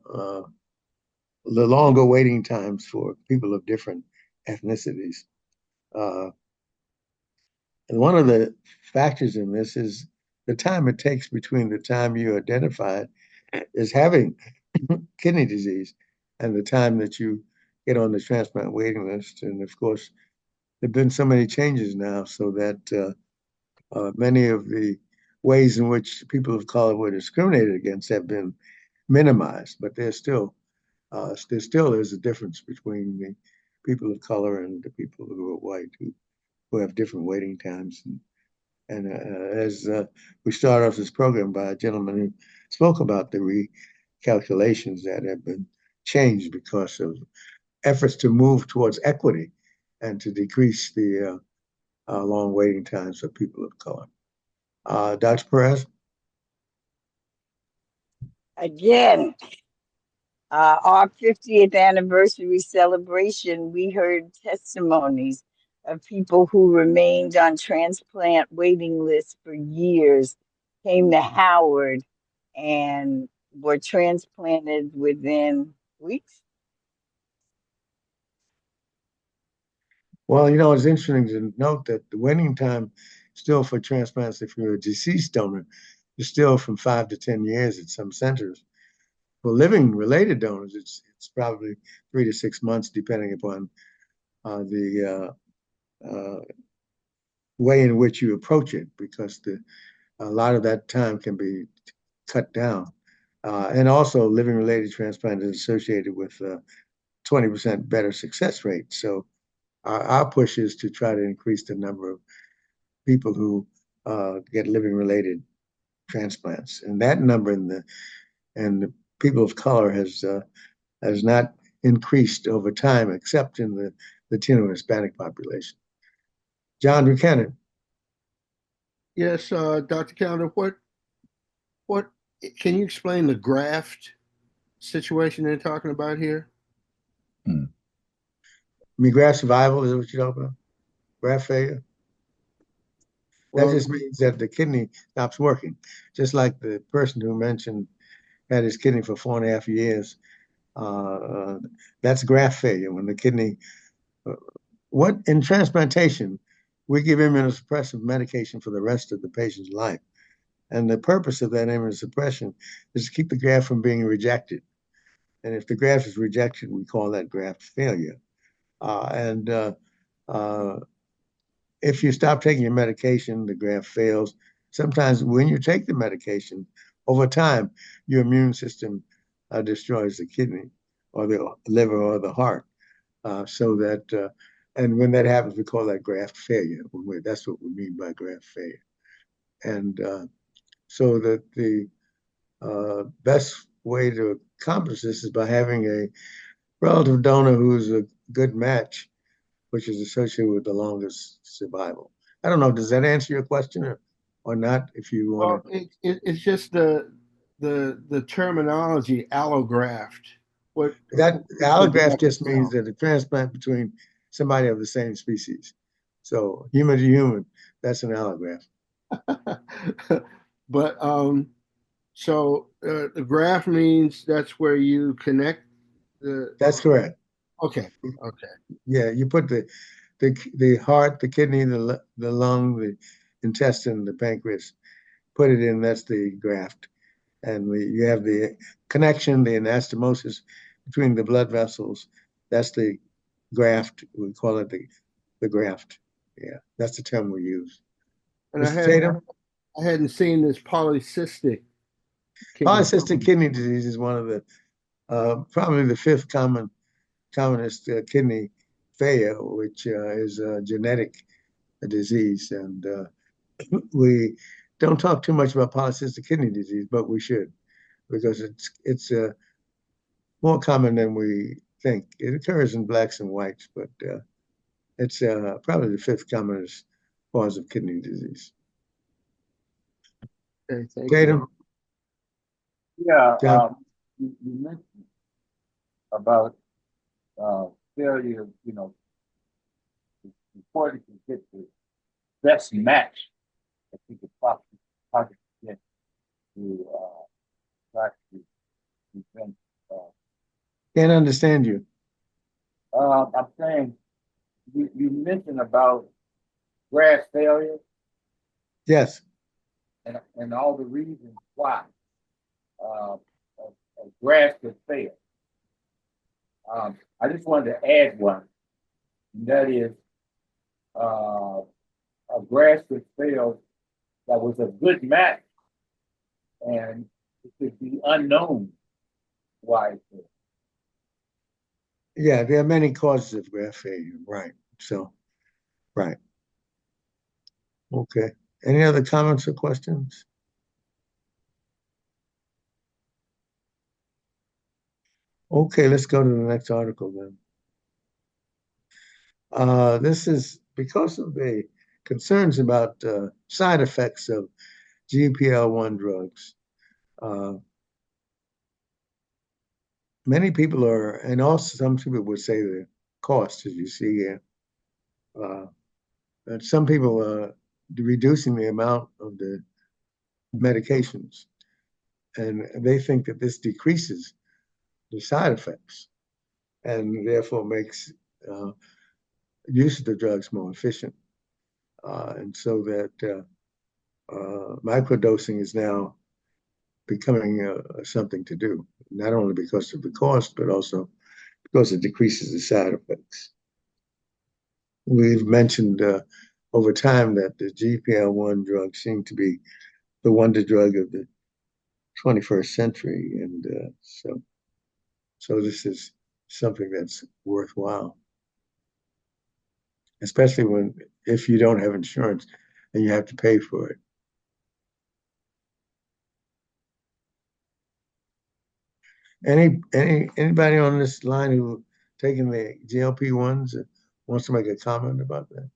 longer waiting times for people of different ethnicities. And one of the factors in this is the time it takes between the time you identify as having kidney disease and the time that you get on the transplant waiting list. And of course, there have been so many changes now so that many of the ways in which people of color were discriminated against have been minimized, but there still is a difference between the people of color and the people who are white who have different waiting times. And as we start off this program by a gentleman who spoke about the recalculations that have been changed because of efforts to move towards equity and to decrease the long waiting times for people of color. Dr. Perez? Again, our 50th anniversary celebration, we heard testimonies of people who remained on transplant waiting lists for years, came to Howard, and were transplanted within weeks. Well, it's interesting to note that the waiting time still for transplants, if you're a deceased donor, is still from 5 to 10 years at some centers. For living related donors, it's probably 3 to 6 months, depending upon the way in which you approach it, because a lot of that time can be cut down. And also, living related transplant is associated with 20% better success rate. So our push is to try to increase the number of people who get living related transplants, and that number and the people of color has not increased over time, except in the Latino and Hispanic population. John Buchanan. Yes, Dr. Callender, what can you explain the graft situation they're talking about here? I mean, graft survival is what you're talking about? Graft failure? That just means that the kidney stops working. Just like the person who mentioned had his kidney for 4.5 years. That's graft failure when the kidney. What in transplantation, we give immunosuppressive medication for the rest of the patient's life. And the purpose of that immunosuppression is to keep the graft from being rejected. And if the graft is rejected, we call that graft failure. If you stop taking your medication, the graft fails. Sometimes when you take the medication, over time, your immune system destroys the kidney or the liver or the heart. And when that happens, we call that graft failure. That's what we mean by graft failure. And so that the best way to accomplish this is by having a relative donor who's a good match, which is associated with the longest survival. I don't know, does that answer your question or not? If you want to, it's just the terminology allograft. That allograft just means that a transplant between somebody of the same species. So human to human, that's an allograft. But so the graft means that's where you connect the. That's correct. Okay. Yeah, you put the heart, the kidney, the lung, the intestine, the pancreas, put it in. That's the graft, and you have the connection, the anastomosis between the blood vessels. That's the graft. We call it the graft. Yeah, that's the term we use. And Mr. Tatum? I hadn't seen this polycystic kidney disease is one of the probably the fifth commonest kidney failure, which is a genetic disease. And we don't talk too much about polycystic kidney disease, but we should, because it's more common than we think. It occurs in blacks and whites, but it's probably the fifth commonest cause of kidney disease. Okay, thank Tatum? Yeah, you mentioned about failure, it's important to get the best match that you could possibly get to try to prevent. Can't understand you. I'm saying you mentioned about graft failure. Yes. And all the reasons why a graft could fail. I just wanted to add one, and that is a graft could fail that was a good match, and it could be unknown why it failed. Yeah, there are many causes of graft failure, right? So, right. Okay. Any other comments or questions? Okay, let's go to the next article then. This is because of the concerns about side effects of GLP-1 drugs. Uh, Many people are, and also some people would say the cost, as you see here. And some people are reducing the amount of the medications, and they think that this decreases the side effects and therefore makes use of the drugs more efficient. And so that microdosing is now becoming something to do, not only because of the cost, but also because it decreases the side effects. We've mentioned over time that the GLP-1 drugs seem to be the wonder drug of the 21st century, and so this is something that's worthwhile, especially when if you don't have insurance and you have to pay for it. Anybody on this line who taking the GLP-1s wants to make a comment about that?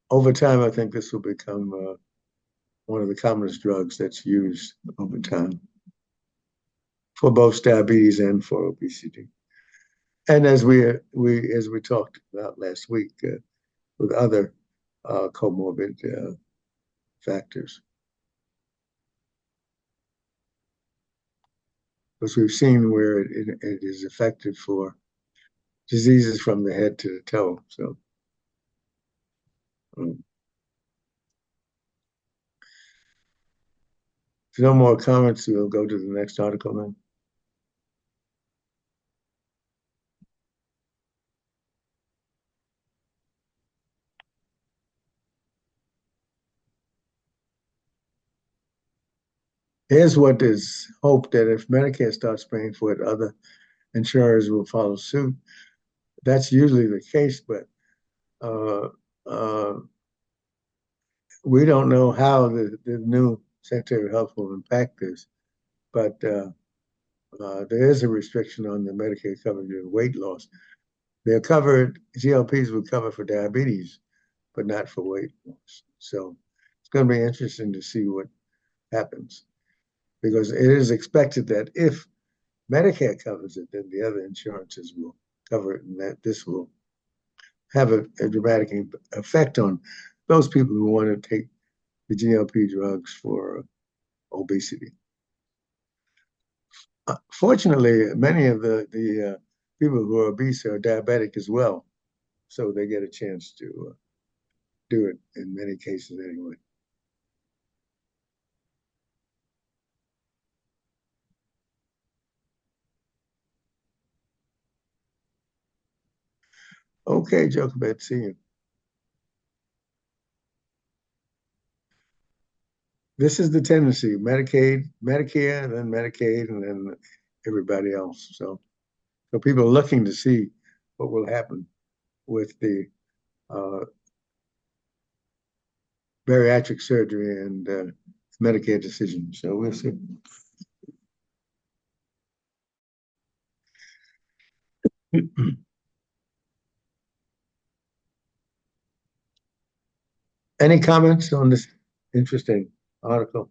Over time, I think this will become one of the commonest drugs that's used over time for both diabetes and for obesity. And as we talked about last week with other comorbid factors, because we've seen where it is effective for diseases from the head to the toe. So, if no more comments, we'll go to the next article then. Here's what is hoped that if Medicare starts paying for it, other insurers will follow suit. That's usually the case, but we don't know how the new Secretary of Health will impact this. But there is a restriction on the Medicare coverage of weight loss. They're covered, GLPs will cover for diabetes, but not for weight loss. So it's going to be interesting to see what happens, because it is expected that if Medicare covers it, then the other insurances will cover it, and that this will have a dramatic effect on those people who want to take the GLP drugs for obesity. Fortunately, many of the people who are obese are diabetic as well, so they get a chance to do it in many cases anyway. Okay, Jochebed, see you. This is the tendency: Medicare, then Medicaid, and then everybody else. So people are looking to see what will happen with the bariatric surgery and Medicare decision. So we'll see. Any comments on this interesting article?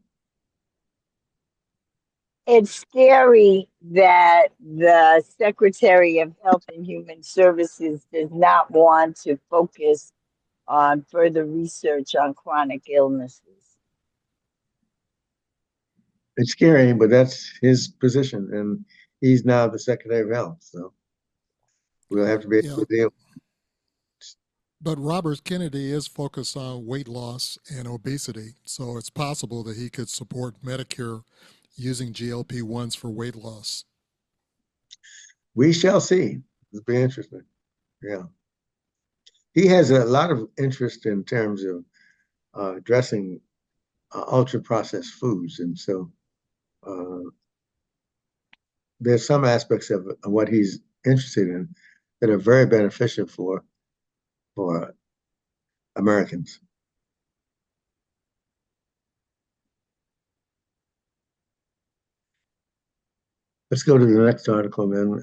It's scary that the Secretary of Health and Human Services does not want to focus on further research on chronic illnesses. It's scary, but that's his position, and he's now the Secretary of Health, so we'll have to be able to deal. But Robert Kennedy is focused on weight loss and obesity, so it's possible that he could support Medicare using GLP-1s for weight loss. We shall see. It'll be interesting. Yeah. He has a lot of interest in terms of addressing ultra-processed foods, and so there's some aspects of what he's interested in that are very beneficial for Americans. Let's go to the next article then.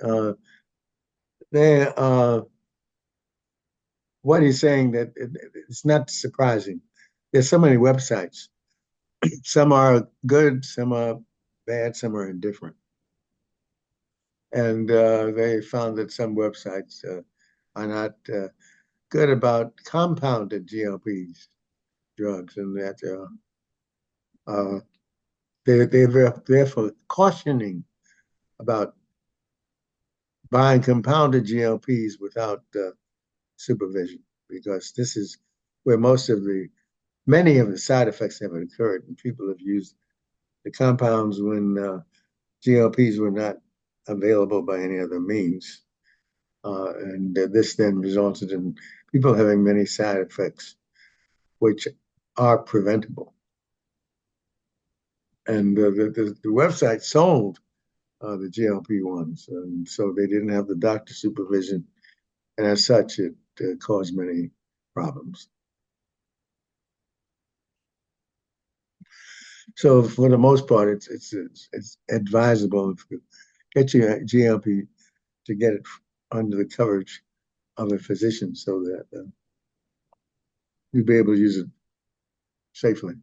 What he's saying that it's not surprising. There's so many websites. Some are good, some are bad, some are indifferent. And they found that some websites are not good about compounded GLPs drugs, and that they're therefore cautioning about buying compounded GLPs without supervision, because this is where many of the side effects have occurred, and people have used the compounds when GLPs were not available by any other means. And this then resulted in people having many side effects, which are preventable. And the website sold the GLP-1s, and so they didn't have the doctor supervision, and as such, it caused many problems. So for the most part, it's advisable if you get your GLP to get it under the coverage of a physician, so that you'll be able to use it safely.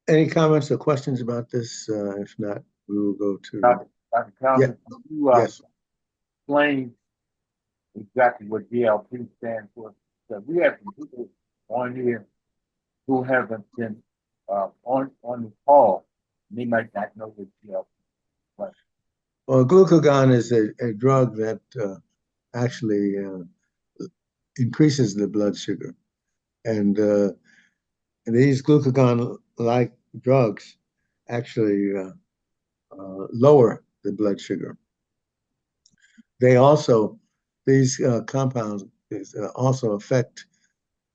Any comments or questions about this? If not, we will go to. Dr. Callender, you Yes. explain exactly what GLP stands for. So we have some people on here who haven't been on the call. They might not know what GLP is. Well, glucagon is a drug that actually increases the blood sugar. And these glucagon-like drugs actually lower the blood sugar. These compounds also affect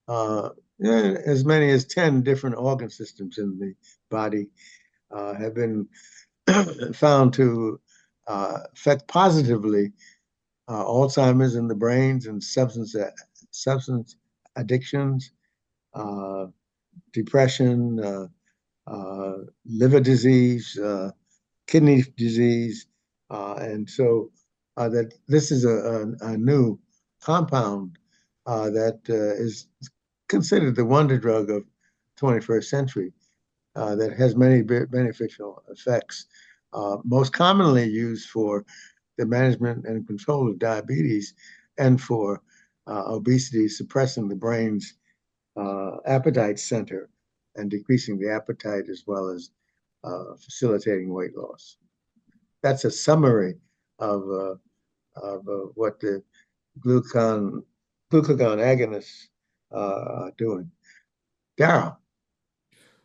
as many as 10 different organ systems in the body, have been found to affect positively Alzheimer's in the brains and substance addictions, depression, liver disease, kidney disease, and so that this is a new compound that is considered the wonder drug of 21st century, that has many beneficial effects, most commonly used for the management and control of diabetes and for obesity, suppressing the brain's appetite center and decreasing the appetite, as well as facilitating weight loss. That's a summary of what the glucagon agonists are doing. Darryl.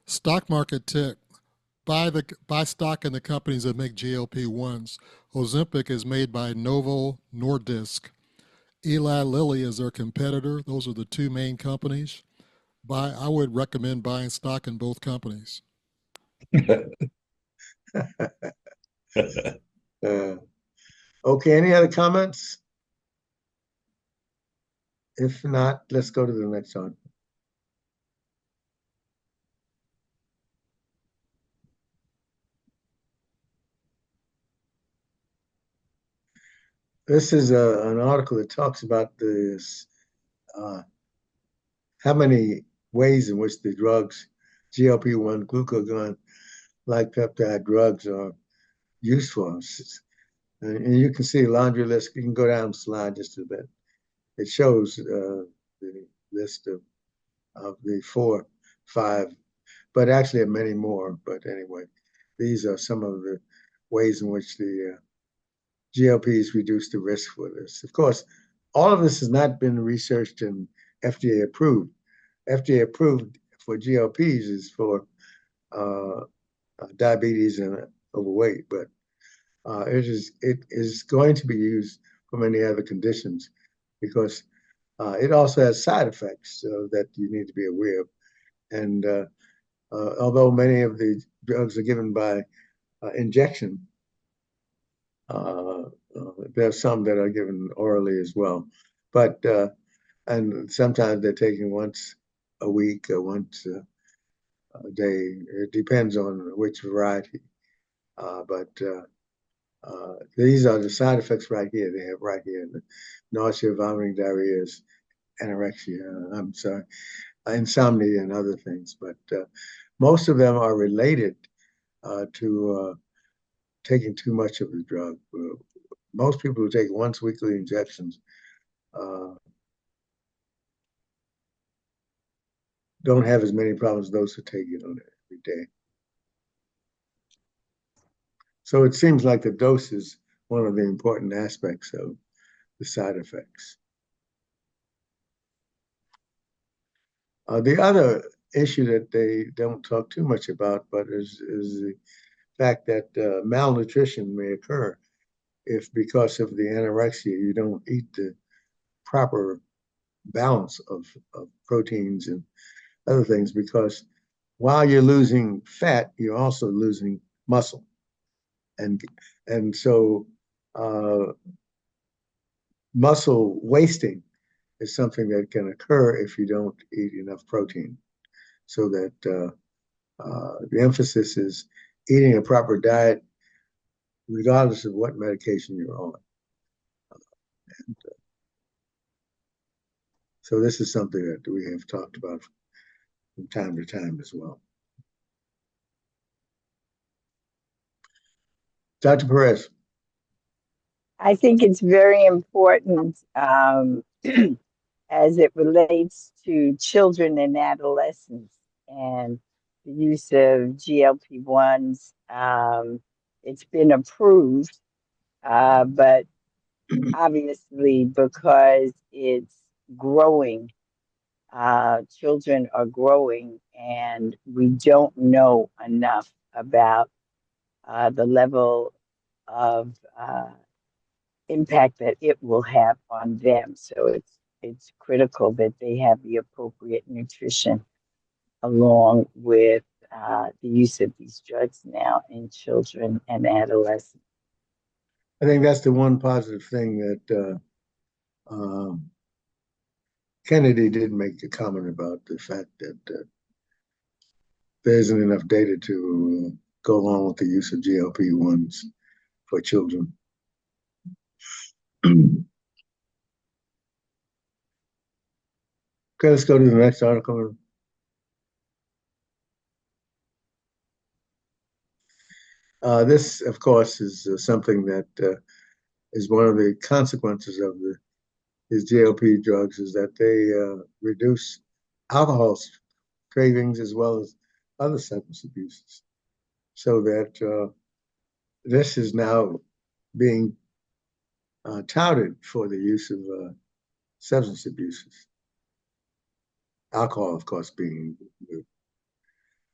Stock market tick. Buy stock in the companies that make GLP-1s. Ozempic is made by Novo Nordisk. Eli Lilly is their competitor. Those are the two main companies. I would recommend buying stock in both companies. Okay, any other comments? If not, let's go to the next one. This is an article that talks about this, how many ways in which the drugs, GLP-1, glucagon-like peptide drugs are useful. And you can see a laundry list. You can go down the slide just a bit. It shows the list of the 4, 5, but actually many more. But anyway, these are some of the ways in which the GLPs reduce the risk for this. Of course, all of this has not been researched and FDA approved. FDA approved for GLPs is for diabetes and overweight, but it is going to be used for many other conditions, because It also has side effects that you need to be aware of. And although many of the drugs are given by injection, there are some that are given orally as well. But and sometimes they're taken once a week or once a day. It depends on which variety. But these are the side effects right here. They have right here: the nausea, vomiting, diarrhea, anorexia. I'm sorry, insomnia, and other things. But most of them are related to taking too much of the drug. Most people who take once weekly injections don't have as many problems as those who take it on every day. So it seems like the dose is one of the important aspects of the side effects. The other issue that they don't talk too much about, but is the fact that malnutrition may occur if, because of the anorexia, you don't eat the proper balance of proteins and other things, because while you're losing fat, you're also losing muscle. And so muscle wasting is something that can occur if you don't eat enough protein. So that the emphasis is eating a proper diet, regardless of what medication you're on. And, so this is something that we have talked about from time to time as well. Dr. Perez. I think it's very important as it relates to children and adolescents and the use of GLP-1s. It's been approved, but obviously because it's growing, children are growing, and we don't know enough about the level of impact that it will have on them. So it's critical that they have the appropriate nutrition along with the use of these drugs now in children and adolescents. I think that's the one positive thing that Kennedy did make a comment about, the fact that there isn't enough data to go along with the use of GLP-1s for children. Okay, let's go to the next article. This, of course, is something that is one of the consequences of these GLP drugs, is that they reduce alcohol cravings as well as other substance abuses. So that this is now being touted for the use of substance abuses. Alcohol, of course, being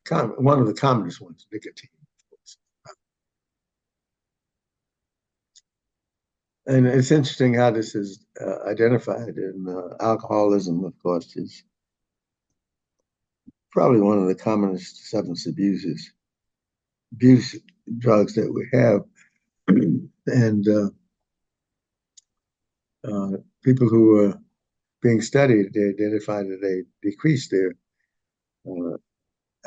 one of the commonest ones, nicotine, of course. And it's interesting how this is identified in alcoholism, of course, is probably one of the commonest substance abuse drugs that we have. And people who are being studied, they identified that they decreased their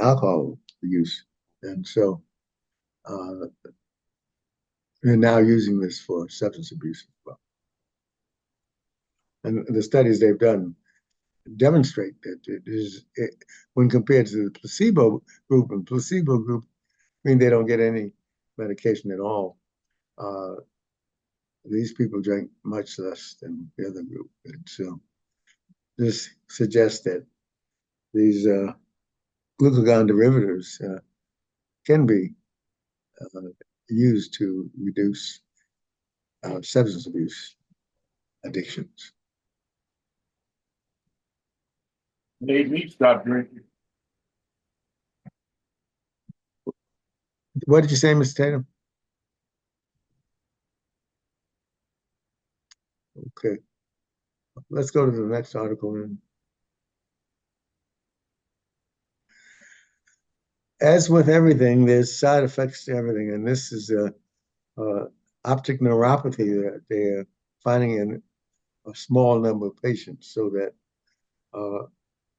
alcohol use. And so they're now using this for substance abuse as well. And the studies they've done demonstrate that when compared to the placebo group, and placebo group, I mean, they don't get any medication at all. These people drink much less than the other group. And so this suggests that these glucagon derivatives can be used to reduce substance abuse addictions. Made me stop drinking. What did you say, Mr. Tatum? Okay. let's go to the next article. And as with everything, there's side effects to everything, and this is optic neuropathy that they're finding in a small number of patients, so that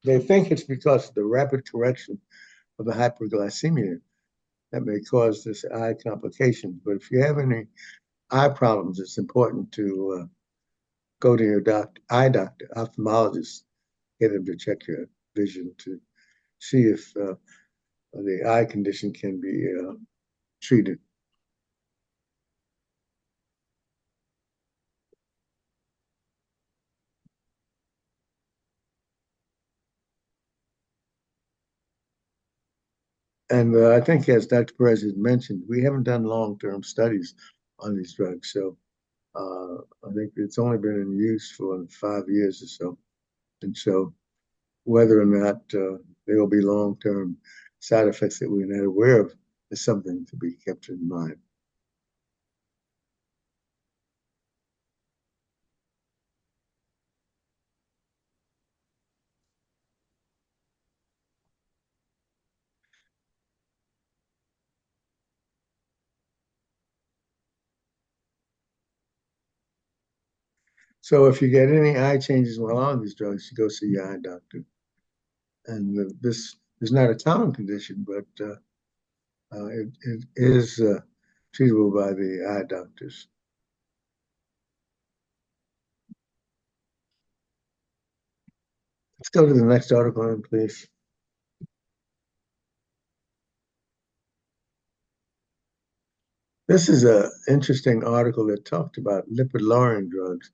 they think it's because of the rapid correction of the hyperglycemia that may cause this eye complication. But if you have any eye problems, it's important to go to your eye doctor, ophthalmologist, get him to check your vision to see if the eye condition can be treated. And I think, as Dr. Perez has mentioned, we haven't done long-term studies on these drugs. So I think it's only been in use for 5 years or so. And so whether or not there will be long-term side effects that we're not aware of is something to be kept in mind. So if you get any eye changes while on these drugs, you go see your eye doctor. And this is not a common condition, but it is treatable by the eye doctors. Let's go to the next article, please. This is an interesting article that talked about lipid-lowering drugs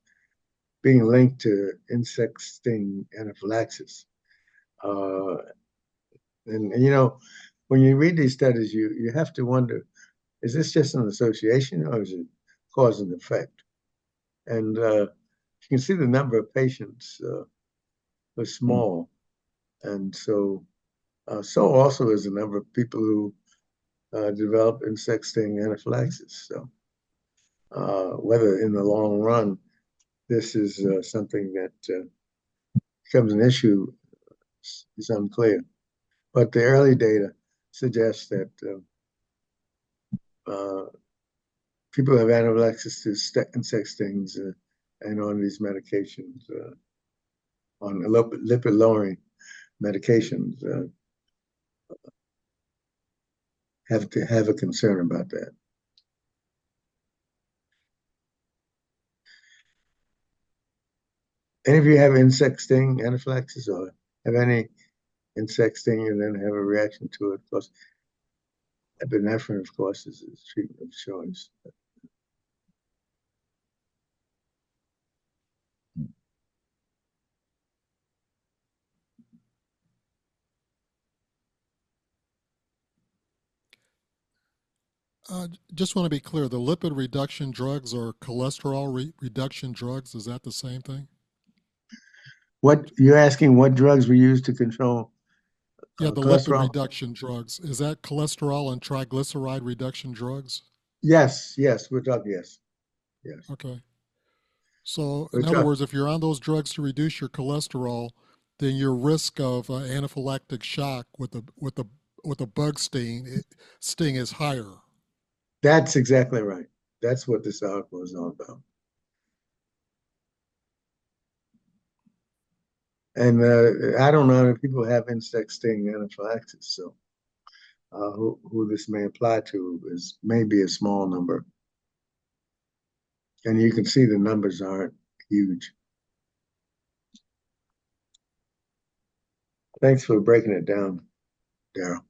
being linked to insect sting anaphylaxis. And you know, when you read these studies, you have to wonder, is this just an association or is it cause and effect? And you can see the number of patients was small. And so also is the number of people who develop insect sting anaphylaxis. So whether in the long run, this is something that becomes an issue is unclear. But the early data suggests that people have anaphylaxis to insect stings and on these medications, on lipid-lowering medications, have to have a concern about that. Any of you have insect sting anaphylaxis or have any insect sting and then have a reaction to it? Of course, epinephrine, of course, is a treatment of choice. Just want to be clear, the lipid reduction drugs or cholesterol reduction drugs, is that the same thing? What you're asking, what drugs we use to control Yeah, the lipid cholesterol? reduction drugs. Is that cholesterol and triglyceride reduction drugs? Yes, we're talking, yes. Okay. So We're in other talking, words, if you're on those drugs to reduce your cholesterol, then your risk of anaphylactic shock with a bug sting is higher. that's exactly right. That's what this article is all about. And I don't know if people have insect sting anaphylaxis, so who this may apply to is maybe a small number. And you can see the numbers aren't huge. Thanks for breaking it down, Darryl.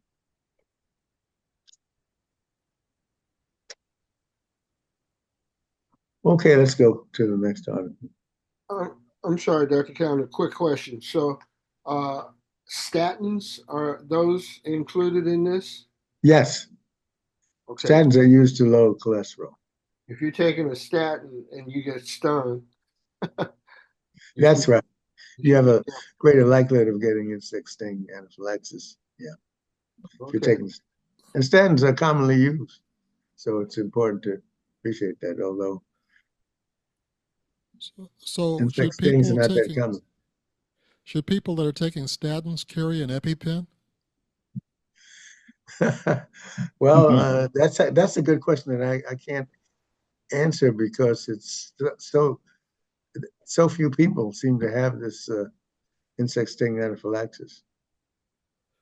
Okay, let's go to the next article. I'm sorry, Dr. Callender, quick question. So statins, are those included in this? Yes. Okay. Statins are used to lower cholesterol. If you're taking a statin and you get stung, that's right. You have a greater likelihood of getting insect sting anaphylaxis. Yeah. If you're taking, and statins are commonly used. So it's important to appreciate that, although So Insect stings are not that common. should people that are taking statins carry an EpiPen? Well, that's a good question that I can't answer because it's so few people seem to have this insect sting anaphylaxis.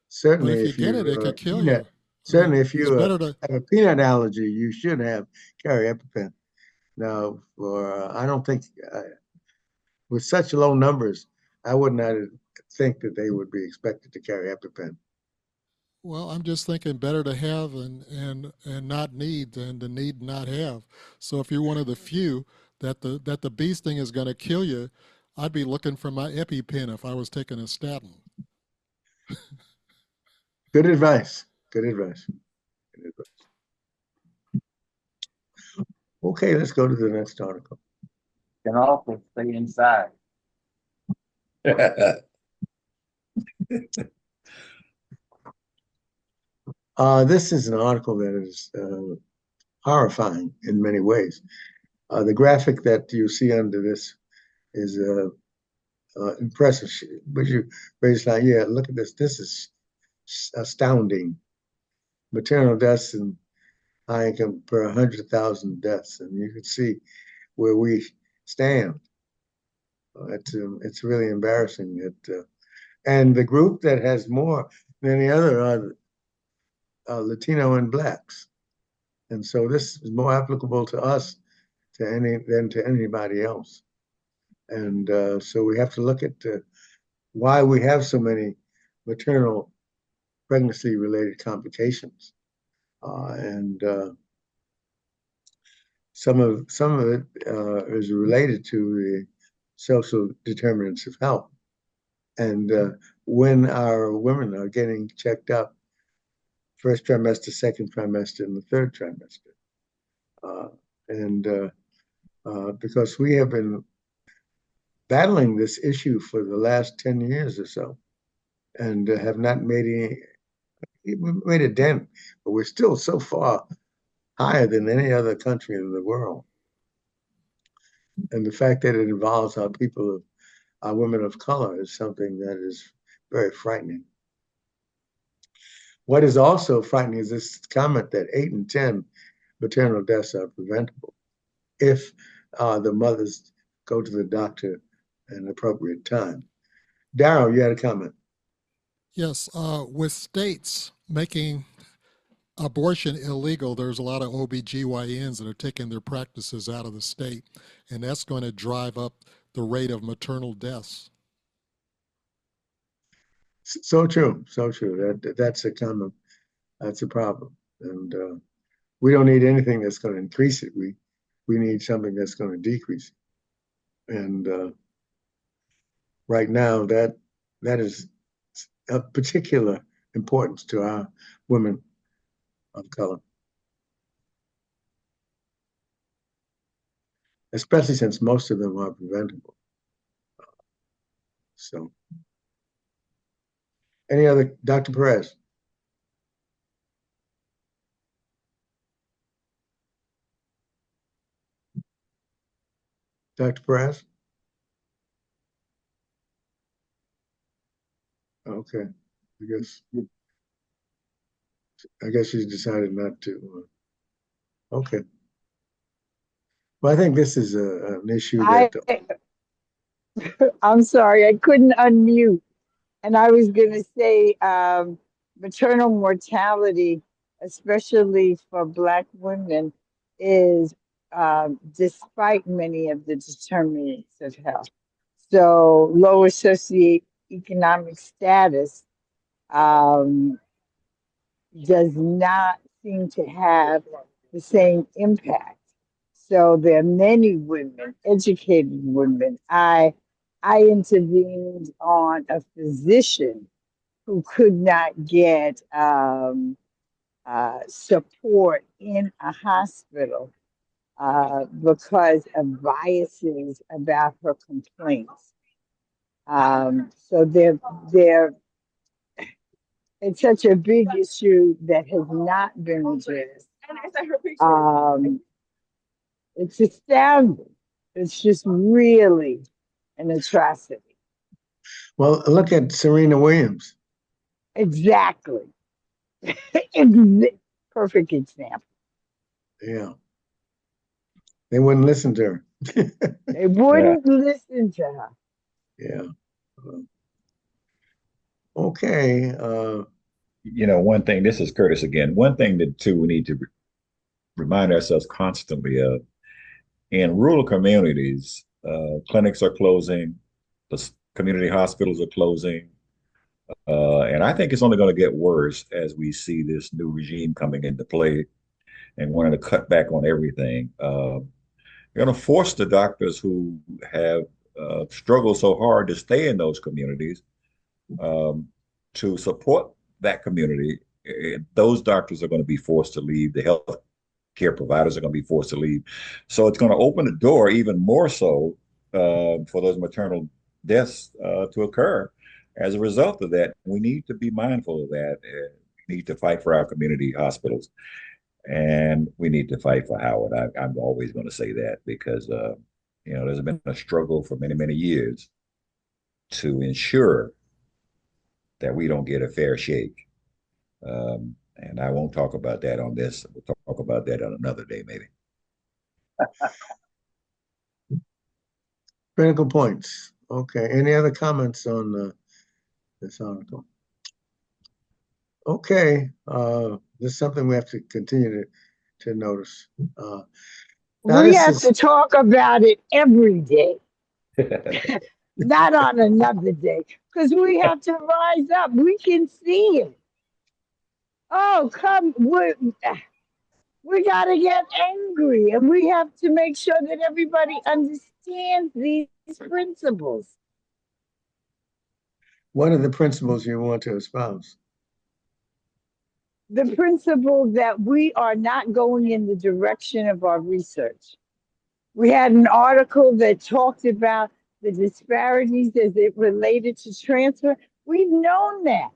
But Certainly, if you if get it, it you could kill you. certainly if It's you better to. have a peanut allergy, you should carry EpiPen. Now, I don't think with such low numbers, I would not think that they would be expected to carry EpiPen. Well, I'm just thinking better to have and not need than to need and not have. So if you're one of the few that the bee sting is going to kill you, I'd be looking for my EpiPen if I was taking a statin. Good advice. Good advice. Good advice. Okay, let's go to the next article. Can also stay inside. This is an article that is horrifying in many ways. The graphic that you see under this is impressive. But you raise like, yeah, look at this. This is astounding. Maternal deaths in high income per 100,000 deaths, and you can see where we stand. It's really embarrassing that, and the group that has more than the other are Latino and blacks, and so this is more applicable to us than to anybody else. And so we have to look at why we have so many maternal pregnancy-related complications, and some of it is related to the social determinants of health. And when our women are getting checked up, first trimester, second trimester, and the third trimester, and because we have been battling this issue for the last 10 years or so, and have not made a dent, but we're still so far higher than any other country in the world. And the fact that it involves our women of color is something that is very frightening. What is also frightening is this comment that 8 in 10 maternal deaths are preventable if the mothers go to the doctor at an appropriate time. Darryl, you had a comment. Yes, with states making abortion illegal, there's a lot of OBGYNs that are taking their practices out of the state, and that's going to drive up the rate of maternal deaths. So true, so true. That's a problem, and we don't need anything that's going to increase it. We need something that's going to decrease it. And right now, that is of particular importance to our women of color, especially since most of them are preventable. So, any other, Dr. Perez? Dr. Perez? Okay, I guess she's decided not to. Okay. Well, I think this is an issue that. I'm sorry, I couldn't unmute. And I was going to say maternal mortality, especially for Black women, is despite many of the determinants of health. So low socioeconomic status does not seem to have the same impact. So there are many women, educated women. I intervened on a physician who could not get support in a hospital because of biases about her complaints. So it's such a big issue that has not been addressed. It's astounding It's just really an atrocity. Well, look at Serena Williams. Exactly. Perfect example. Yeah. They wouldn't listen to her. They wouldn't listen to her. Yeah. Okay. One thing, this is Curtis again. One thing that too we need to remind ourselves constantly of in rural communities, clinics are closing, the community hospitals are closing, and I think it's only going to get worse as we see this new regime coming into play and wanting to cut back on everything. They're going to force the doctors who have struggled so hard to stay in those communities um, to support that community. Those doctors are going to be forced to leave. The health care providers are going to be forced to leave. So it's going to open the door even more so for those maternal deaths to occur. As a result of that, we need to be mindful of that. We need to fight for our community hospitals, and we need to fight for Howard. I'm always going to say that because there's been a struggle for many, many years to ensure that we don't get a fair shake. And I won't talk about that on this. We'll talk about that on another day, maybe. Critical points. Okay. Any other comments on this article? Okay. This is something we have to continue to notice. We have to talk about it every day, not on another day, because we have to rise up. We can see it. Oh, come, we got to get angry, and we have to make sure that everybody understands these principles. What are the principles you want to espouse? The principle that we are not going in the direction of our research. We had an article that talked about the disparities as it related to transfer. We've known that.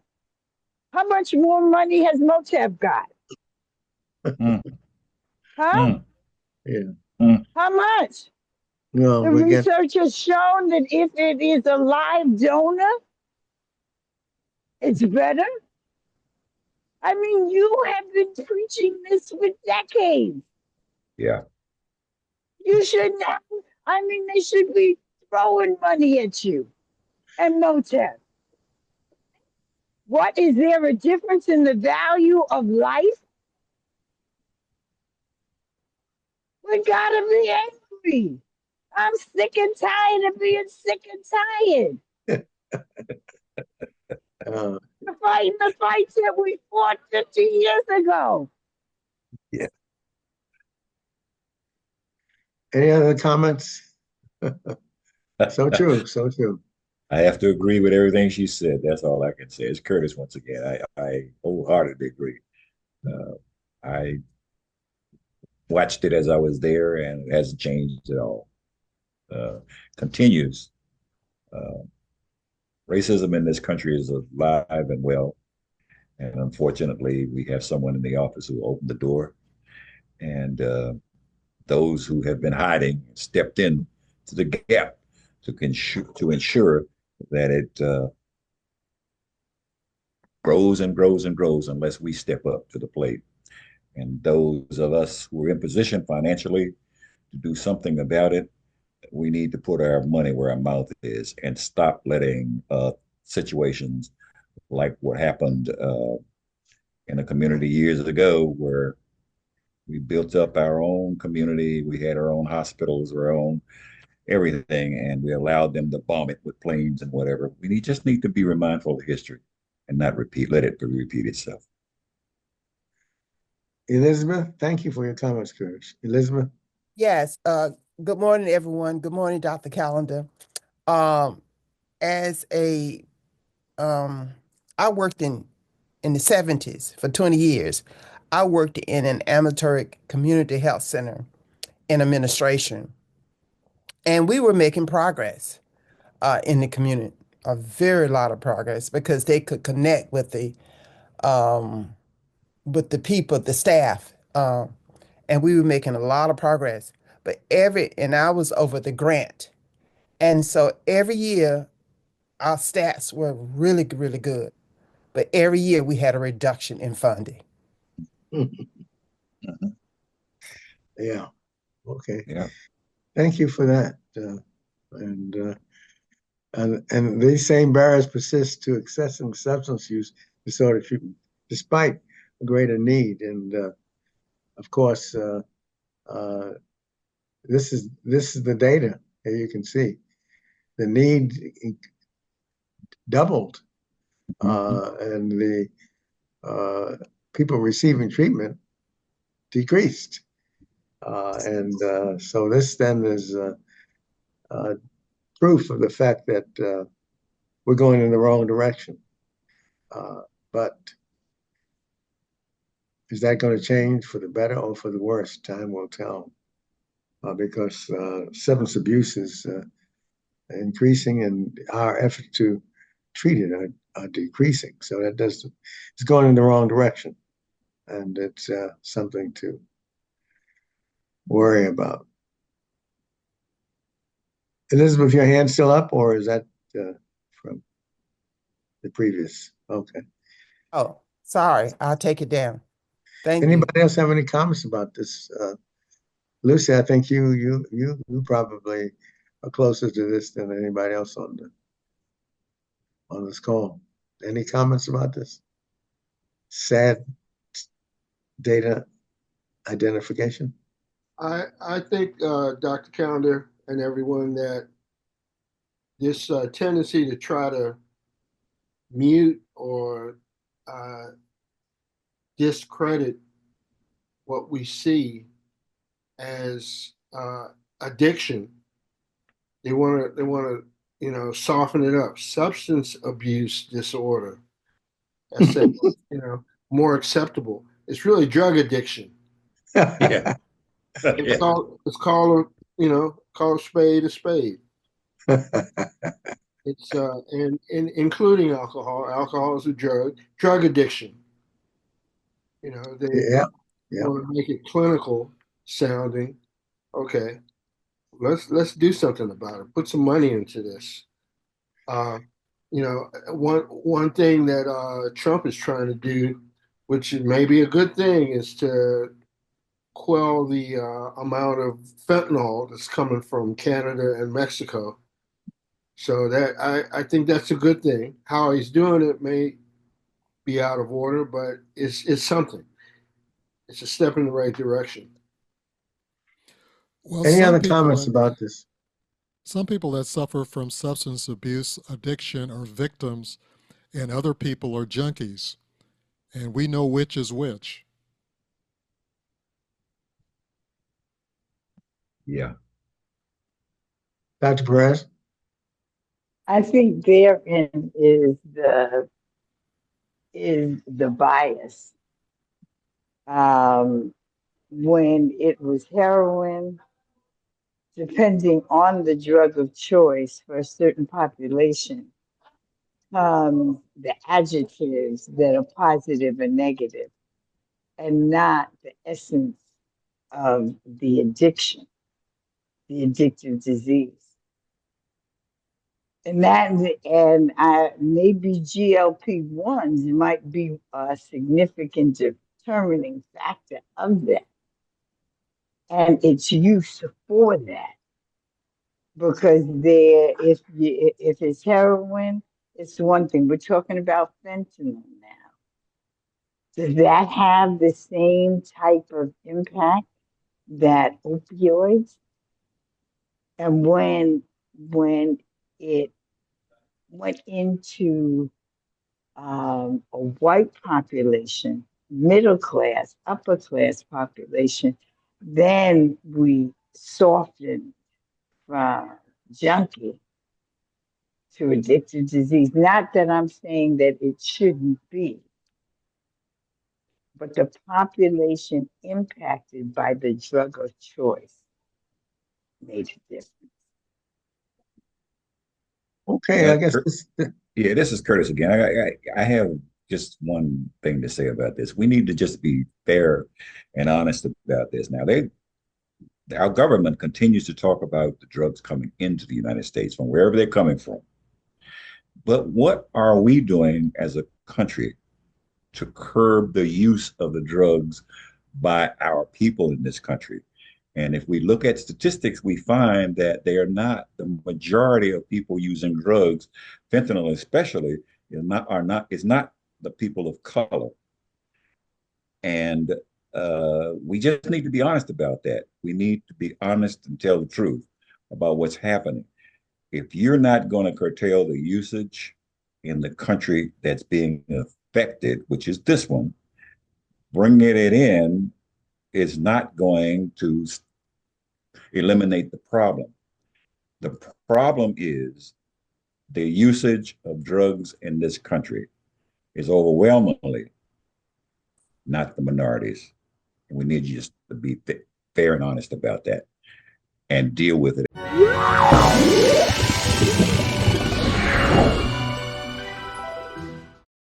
How much more money has Motab got? Huh? Yeah. How much? No, the research has shown that if it is a live donor, it's better. I mean, you have been preaching this for decades. Yeah. You should not. I mean, they should be throwing money at you and Motab. What is there a difference in the value of life? We gotta be angry. I'm sick and tired of being sick and tired. Fighting the fights that we fought 50 years ago. Yeah. Any other comments? So true. So true. I have to agree with everything she said. That's all I can say. It's Curtis once again. I wholeheartedly agree. I watched it as I was there, and it hasn't changed at all. Continues. Racism in this country is alive and well. And unfortunately, we have someone in the office who opened the door. And those who have been hiding stepped in to the gap to ensure that it grows and grows and grows unless we step up to the plate. And those of us who are in position financially to do something about it, we need to put our money where our mouth is and stop letting situations like what happened in a community years ago where we built up our own community. We had our own hospitals, our own everything, and we allowed them to bomb it with planes and whatever. We just need to be mindful of history and not let it repeat itself. Elizabeth, thank you for your comments, Curtis. Elizabeth? Yes. Good morning, everyone. Good morning, Dr. Callender. As a, I worked in the 70s for 20 years. I worked in an ambulatory community health center in administration. And we were making progress in the community, a very lot of progress, because they could connect with the people, the staff, and we were making a lot of progress. But and I was over the grant. And so every year our stats were really, really good. But every year we had a reduction in funding. Yeah. Okay. Yeah. Thank you for that. And these same barriers persist to accessing substance use disorder treatment, despite a greater need. And of course, this is the data that you can see. The need doubled, and the people receiving treatment decreased. So this then is proof of the fact that we're going in the wrong direction. But is that going to change for the better or for the worse? Time will tell. Because substance abuse is increasing and our effort to treat it are decreasing. So it's going in the wrong direction. And it's something to worry about. Elizabeth, your hand still up, or is that from the previous? Okay. Oh, sorry. I'll take it down. Thank you. Anybody else have any comments about this? Lucy, I think you probably are closer to this than anybody else on this call. Any comments about this? Sad data identification? I think, Dr. Callender and everyone, that this tendency to try to mute or discredit what we see as addiction, they want to soften it up. Substance abuse disorder, I said, more acceptable. It's really drug addiction. Yeah. It's called a spade a spade. It's and including alcohol. Alcohol is a drug addiction. They want to make it clinical sounding. Okay, let's do something about it. Put some money into this. One thing that Trump is trying to do, which may be a good thing, is to quell the amount of fentanyl that's coming from Canada and Mexico. So that I think that's a good thing. How he's doing it may be out of order, but it's something. It's a step in the right direction. Well, Any other comments about this? Some people that suffer from substance abuse addiction are victims, and other people are junkies. And we know which is which. Yeah. Dr. Perez? I think therein is the bias. When it was heroin, depending on the drug of choice for a certain population, the adjectives that are positive and negative, and not the essence of the addiction, the addictive disease. And maybe GLP-1s might be a significant determining factor of that, and its use for that. Because if it's heroin, it's one thing. We're talking about fentanyl now. Does that have the same type of impact that opioids? And when it went into a white population, middle class, upper class population, then we softened from junkie to addictive disease. Not that I'm saying that it shouldn't be, but the population impacted by the drug of choice made a difference. Okay, Yeah, I guess this is Curtis again. I have just one thing to say about this. We need to just be fair and honest about this. Now, our government continues to talk about the drugs coming into the United States from wherever they're coming from. But what are we doing as a country to curb the use of the drugs by our people in this country? And if we look at statistics, we find that they are not the majority of people using drugs, fentanyl especially, is not the people of color. And we just need to be honest about that. We need to be honest and tell the truth about what's happening. If you're not going to curtail the usage in the country that's being affected, which is this one, bringing it in is not going to eliminate the problem. The problem is the usage of drugs in this country is overwhelmingly not the minorities. And we need you just to be fair and honest about that and deal with it.